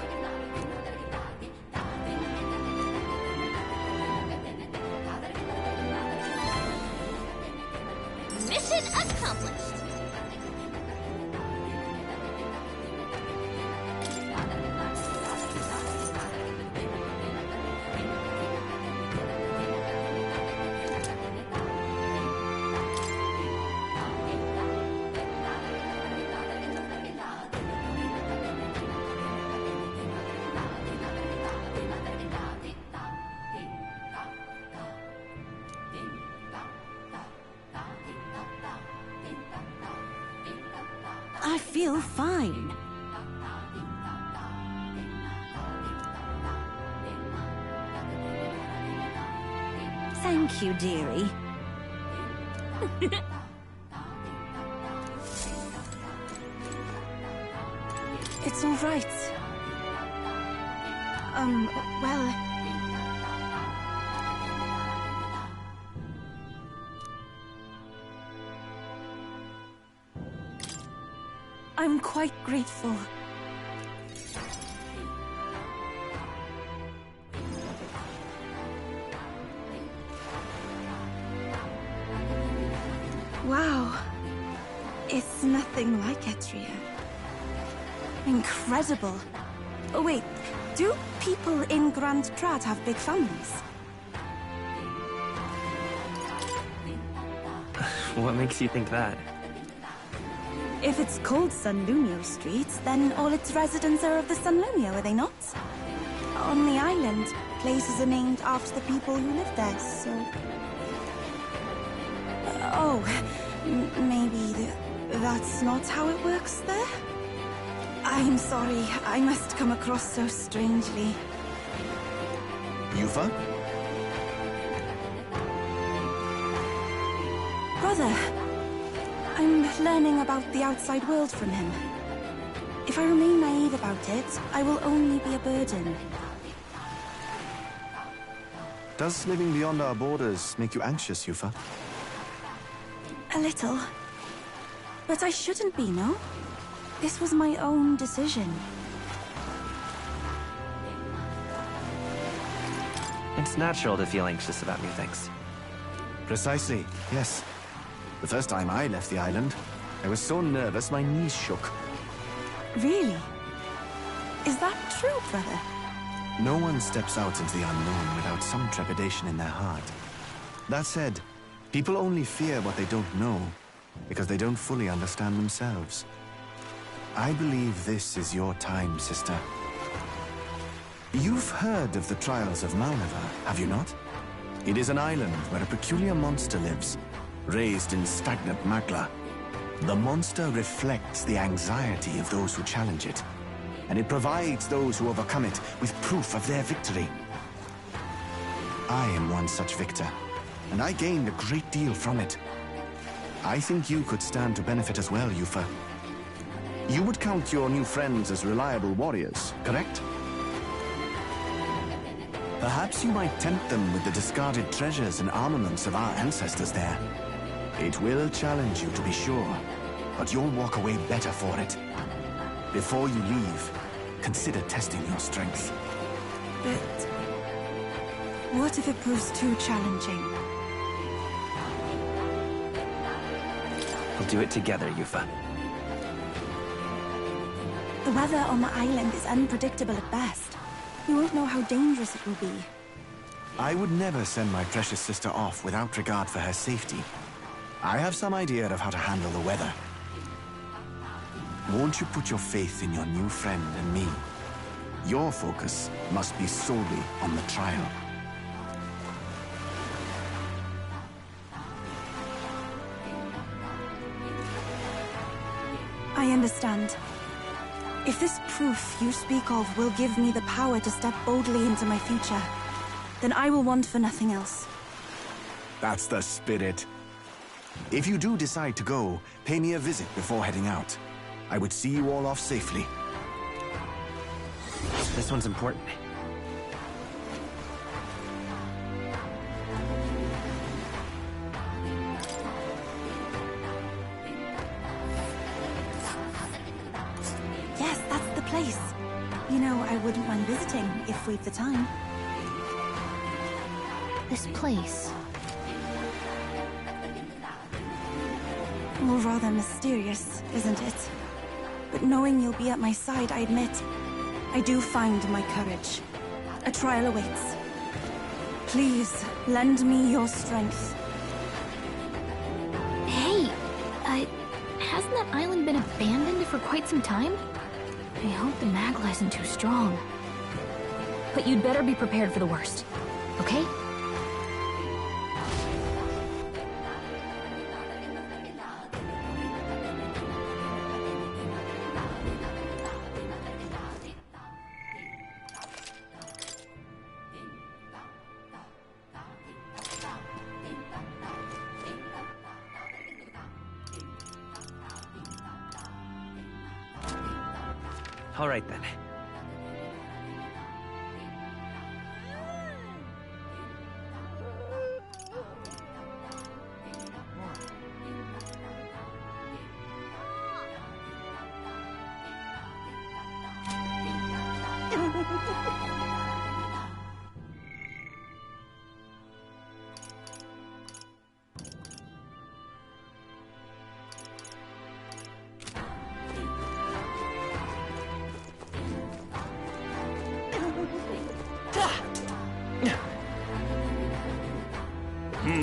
Mission accomplished. I feel fine. Thank you, dearie. It's all right. Well... I'm quite grateful. Wow. It's nothing like Etria. Incredible. Oh wait, do people in Grand Trad have big families? What makes you think that? If it's called Sunlumio Street, then all its residents are of the Sunlumio, are they not? On the island, places are named after the people who live there, so... maybe that's not how it works there? I'm sorry, I must come across so strangely. Yufa? Brother, I'm learning about the outside world from him. If I remain naive about it, I will only be a burden. Does living beyond our borders make you anxious, Yufa? A little. But I shouldn't be, no? This was my own decision. It's natural to feel anxious about new things. Precisely, yes. The first time I left the island, I was so nervous my knees shook. Really? Is that true, brother? No one steps out into the unknown without some trepidation in their heart. That said, people only fear what they don't know, because they don't fully understand themselves. I believe this is your time, sister. You've heard of the trials of Malnever, have you not? It is an island where a peculiar monster lives, raised in stagnant magma. The monster reflects the anxiety of those who challenge it, and it provides those who overcome it with proof of their victory. I am one such victor, and I gained a great deal from it. I think you could stand to benefit as well, Yufa. You would count your new friends as reliable warriors, correct? Perhaps you might tempt them with the discarded treasures and armaments of our ancestors there. It will challenge you, to be sure, but you'll walk away better for it. Before you leave, consider testing your strength. But what if it proves too challenging? We'll do it together, Yufa. The weather on the island is unpredictable at best. We won't know how dangerous it will be. I would never send my precious sister off without regard for her safety. I have some idea of how to handle the weather. Won't you put your faith in your new friend and me? Your focus must be solely on the trial. I understand. If this proof you speak of will give me the power to step boldly into my future, then I will want for nothing else. That's the spirit. If you do decide to go, pay me a visit before heading out. I would see you all off safely. This one's important. Yes, that's the place. You know, I wouldn't mind visiting if we've the time. This place. Well, rather mysterious, isn't it? But knowing you'll be at my side, I admit, I do find my courage. A trial awaits. Please, lend me your strength. Hey! Hasn't that island been abandoned for quite some time? I hope the Magla isn't too strong. But you'd better be prepared for the worst, okay? All right, then.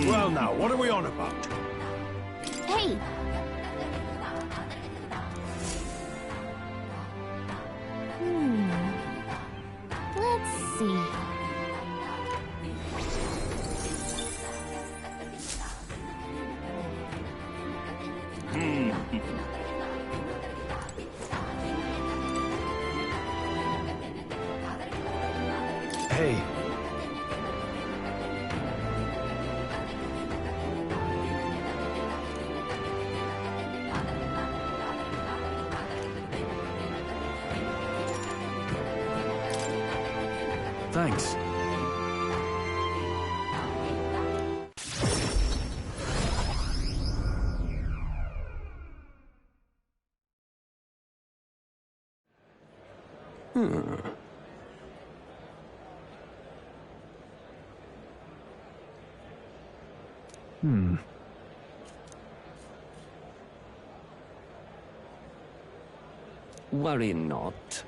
Well now, what are we on about? Hey! Let's see. Hey. Thanks. Worry not.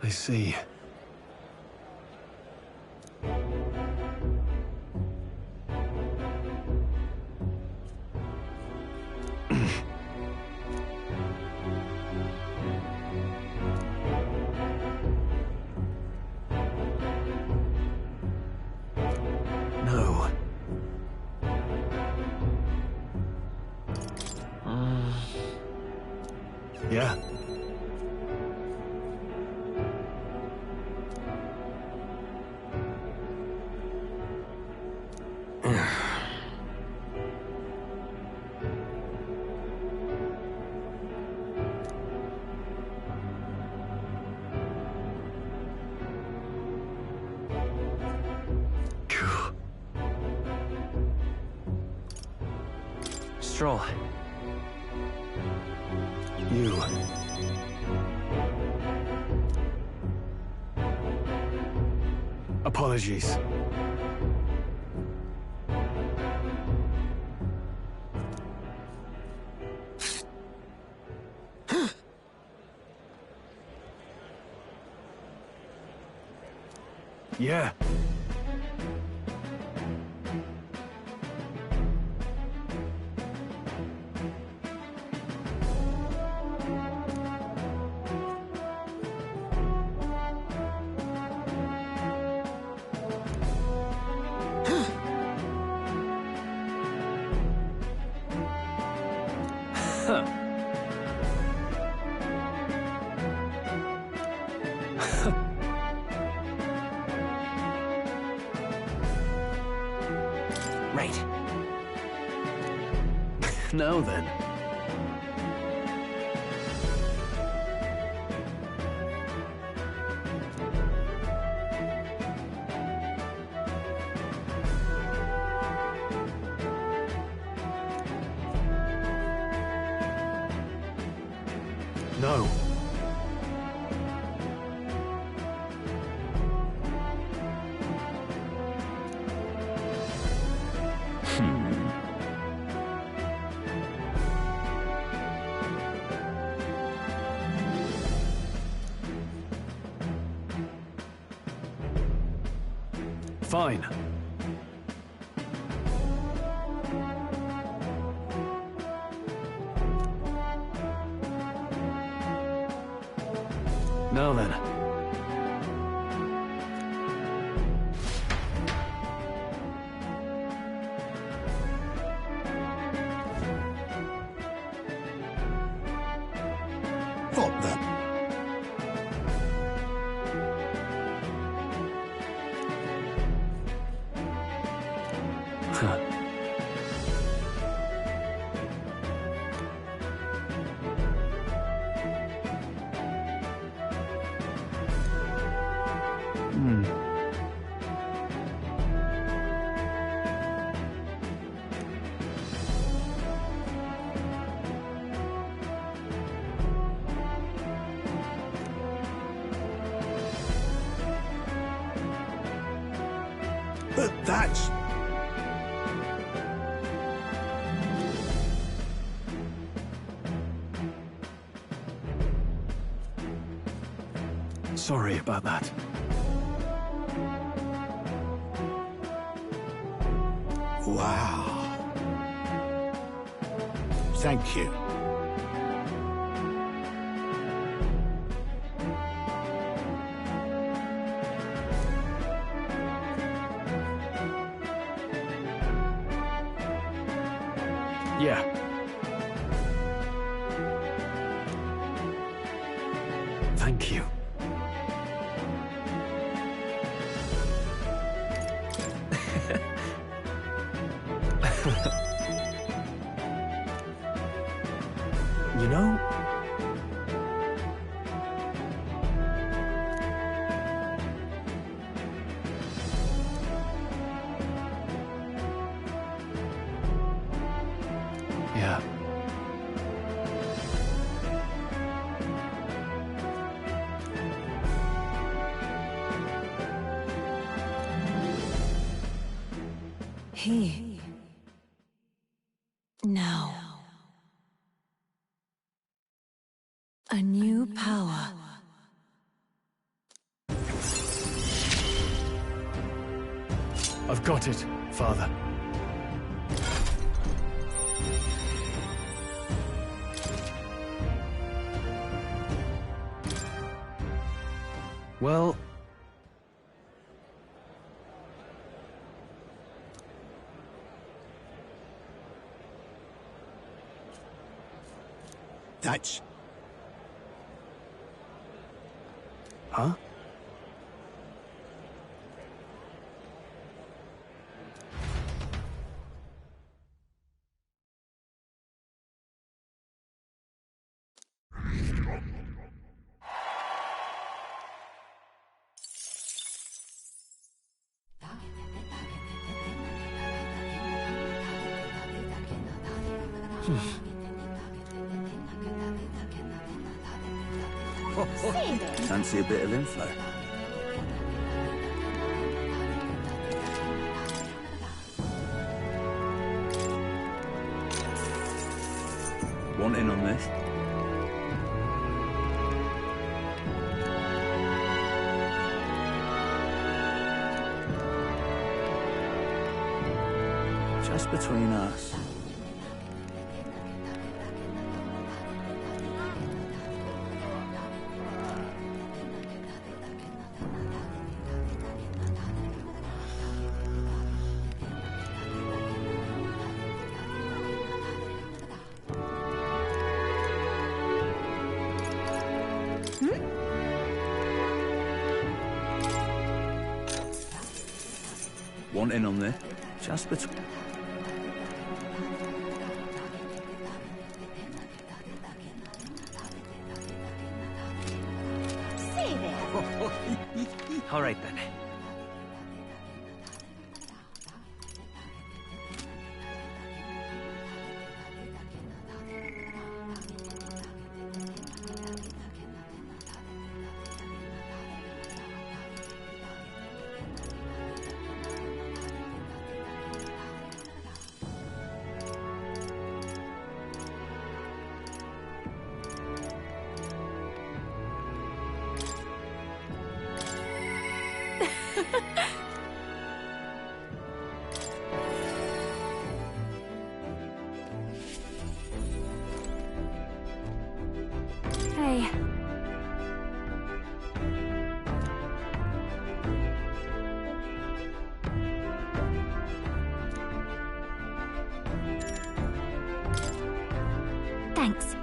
I see. No. Yeah. Stroll. You. Apologies. Yeah. Right. Now then. No. Fine. Now then. What then? But that's... Sorry about that. Wow. Thank you. Yeah. Thank you. You know, yeah. He. Now. A new power. I've got it, Father. Well... That's Huh? Fancy a bit of info? Want in on this? Just between us. Want in on this? Just between... All right, then. Hey. Thanks.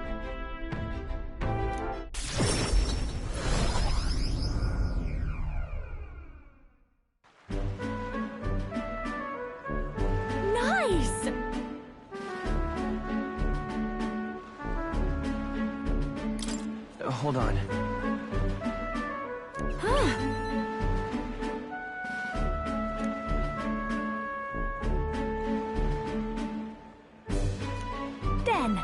Nice! Hold on. Huh. Den.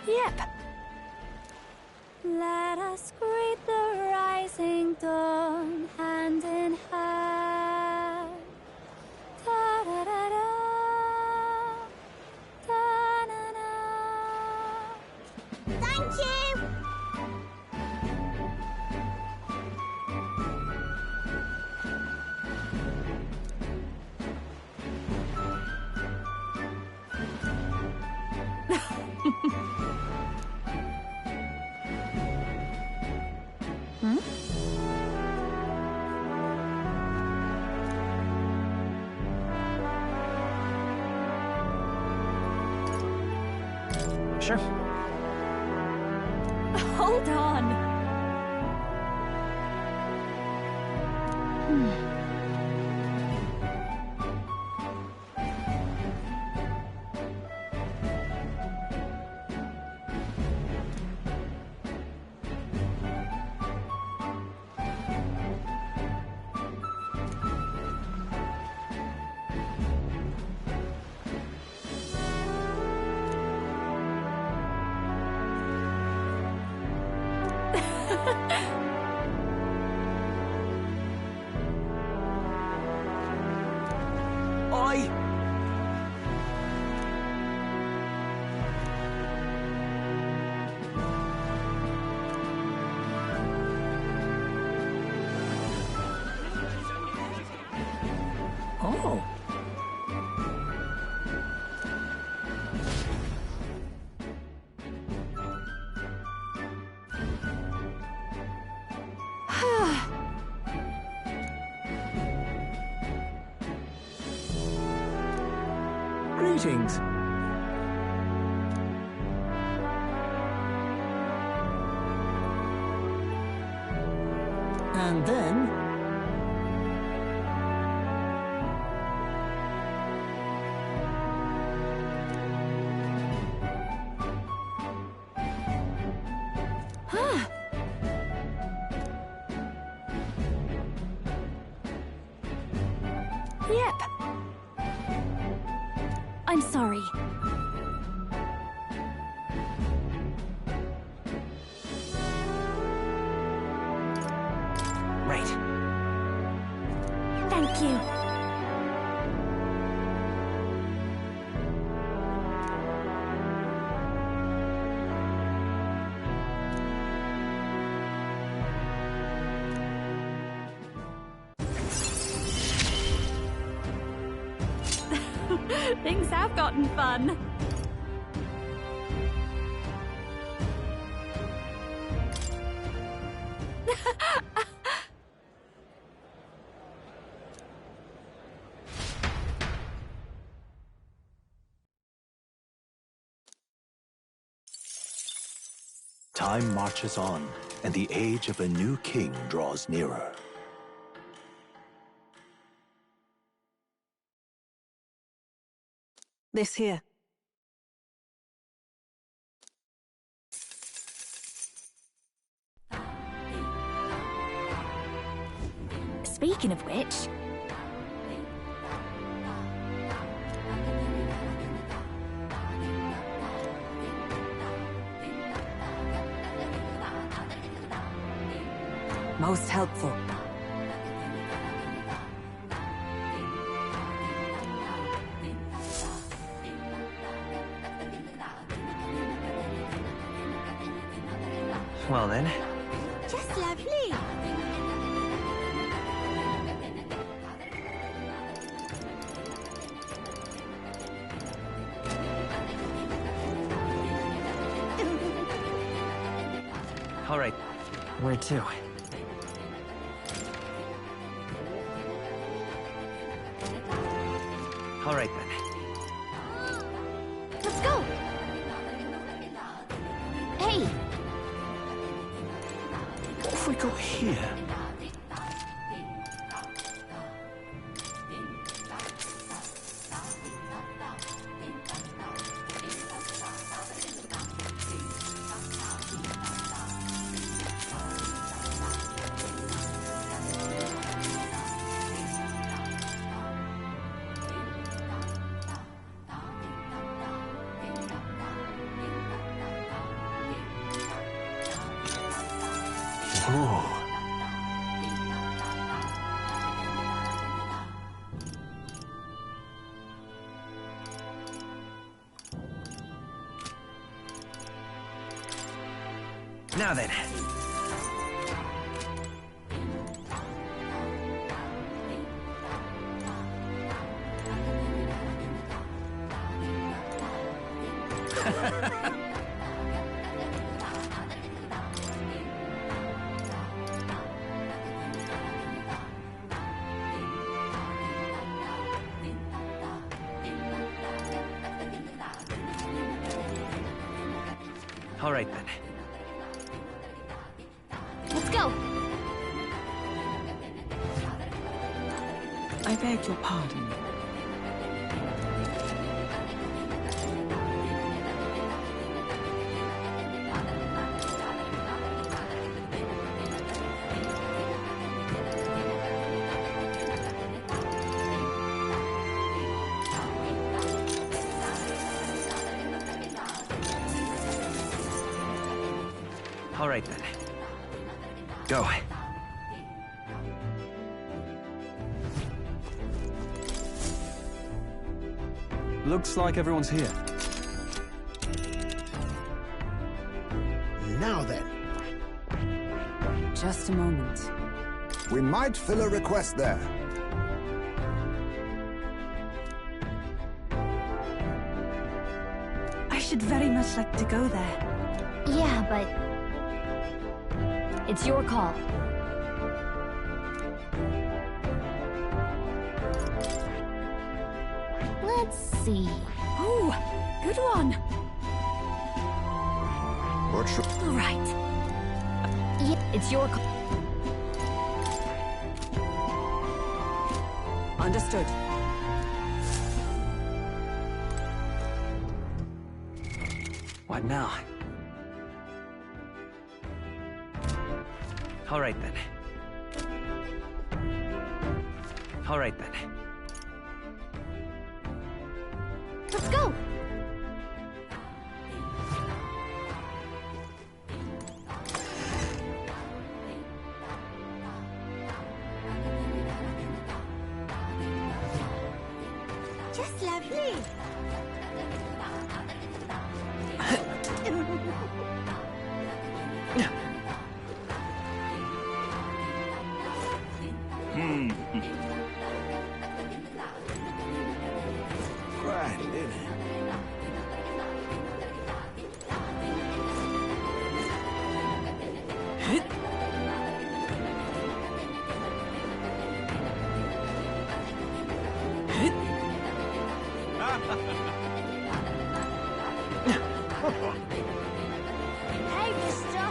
Yep. Let us greet the rising dawn hand in hand. Da da da da. Da na na. Thank you. Hmm? Sure. Hold on. Oh. teachings. And then... Yep. I'm sorry. Right. Thank you. Things have gotten fun. Time marches on, and the age of a new king draws nearer. This here. Speaking of which... Most helpful. Well then. Just lovely. All right. Where to? All right then. Let's go! Hey! What have we got here? Now then. All right then. Let's go! I beg your pardon. All right then. Go. Looks like everyone's here. Now then. Just a moment. We might fill a request there. I should very much like to go there. Yeah, but... it's your call. Let's see. Ooh, good one. What's your... All right. Yeah, it's your call. Understood. What now? All right then. All right then. Let's go. Just lovely. Grand, isn't it? Hey, mister.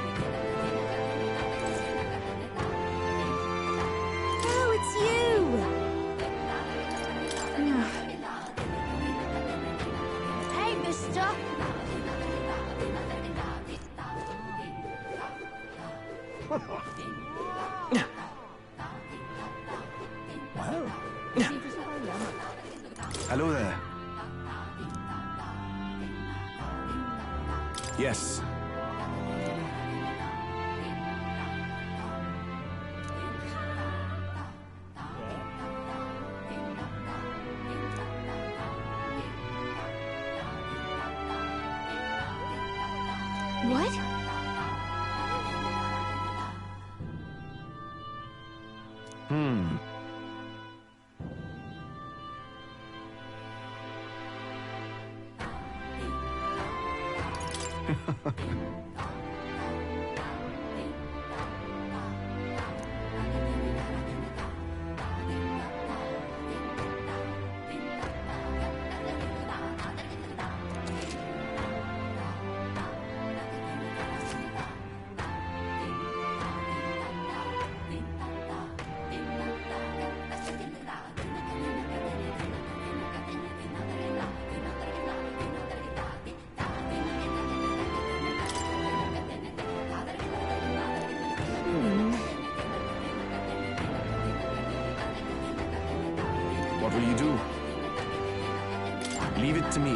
Oh, it's you. Hey, mister. Well, Hello there. Yes. What? What will you do? Leave it to me.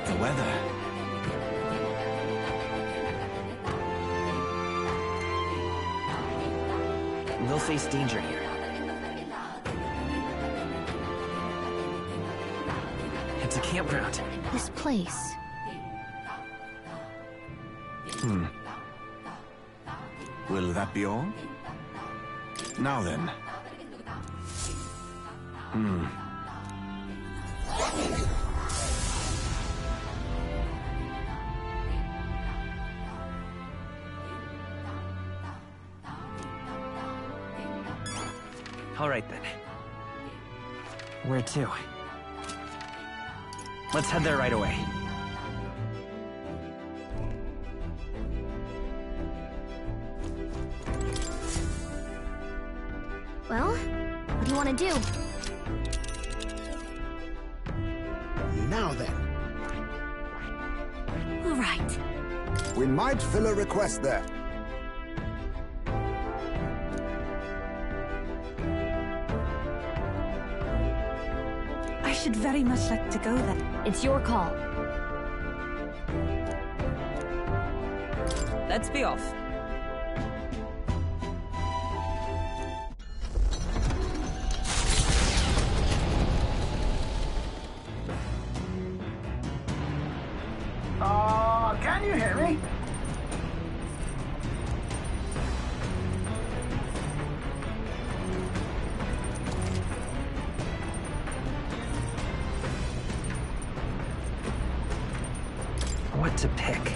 The weather. We'll face danger here. It's a campground. This place. Will that be all? Now then. All right then. Where to? Let's head there right away. Well, what do you want to do? Now then. All right. We might fill a request there. I should very much like to go there. It's your call. Let's be off. Can you hear me? What to pick?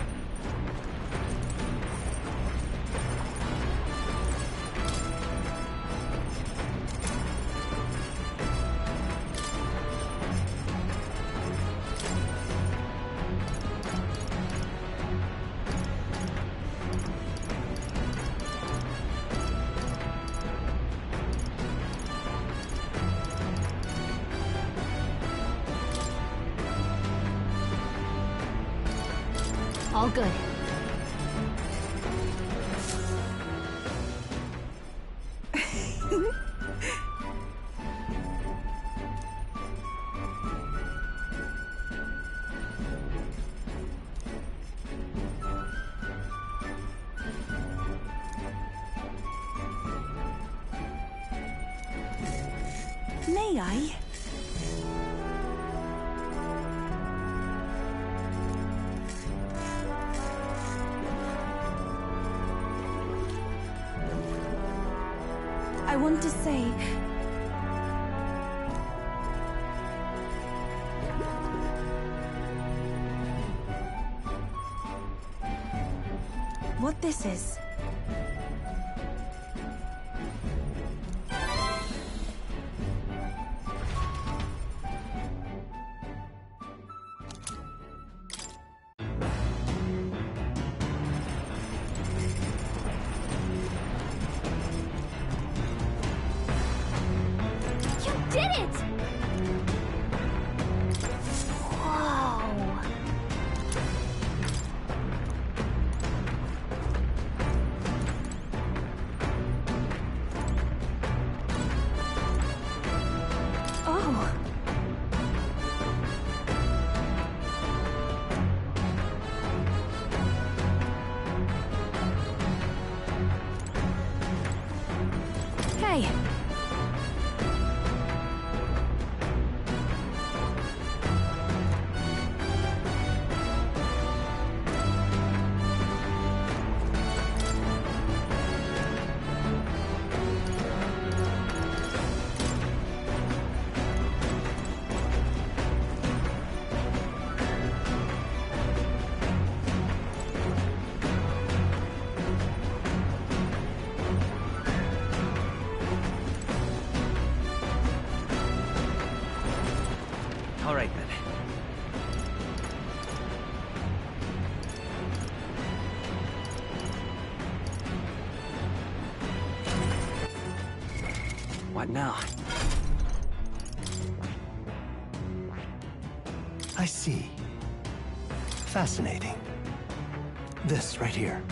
All good. May I? I want to say... what this is. Hey! All right, then. What now? I see. Fascinating. This right here.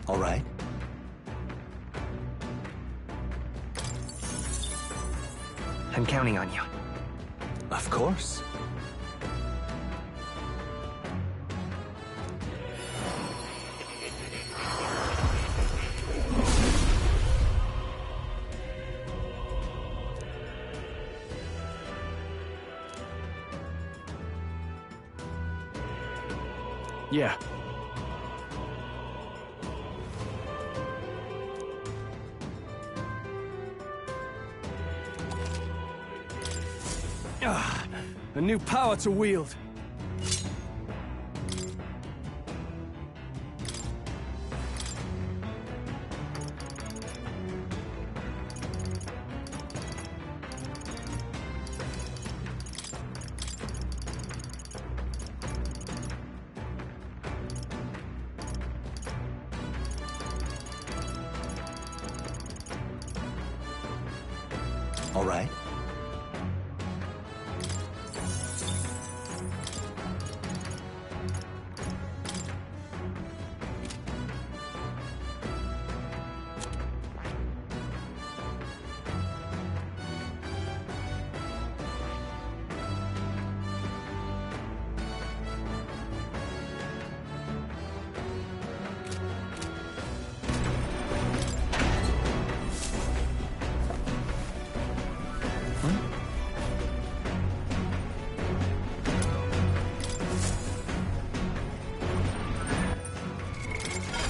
All right. I'm counting on you. Of course. Yeah. A new power to wield. All right.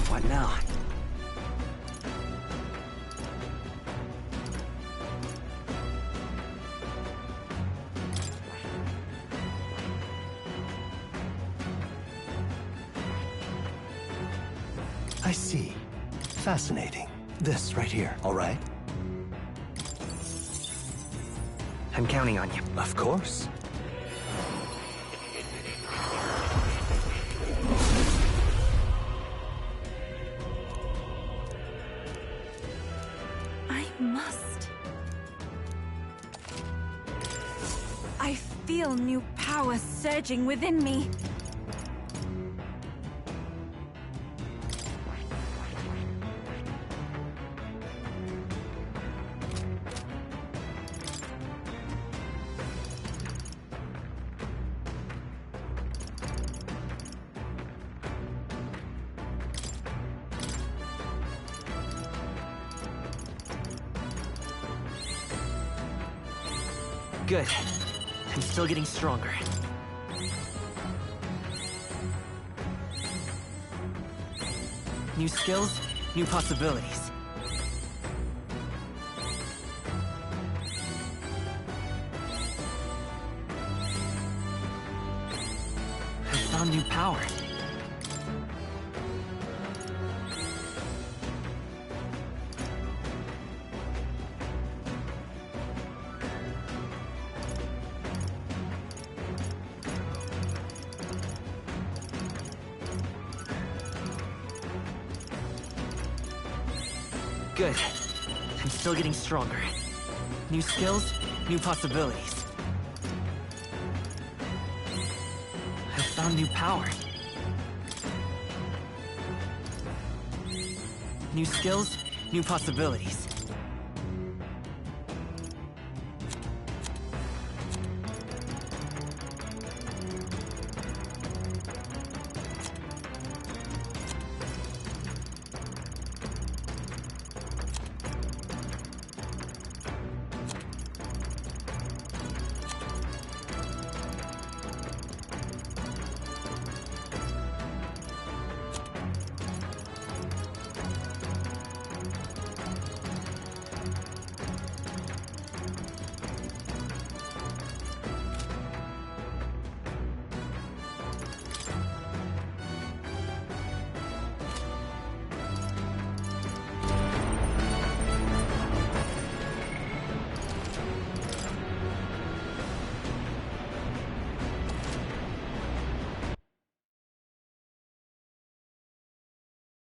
What now? I see. Fascinating. This right here. All right. I'm counting on you. Of course. I must. feel new power surging within me. Good. I'm still getting stronger. New skills, new possibilities. I found new power. Good. I'm still getting stronger. New skills, new possibilities. I found new power. New skills, new possibilities.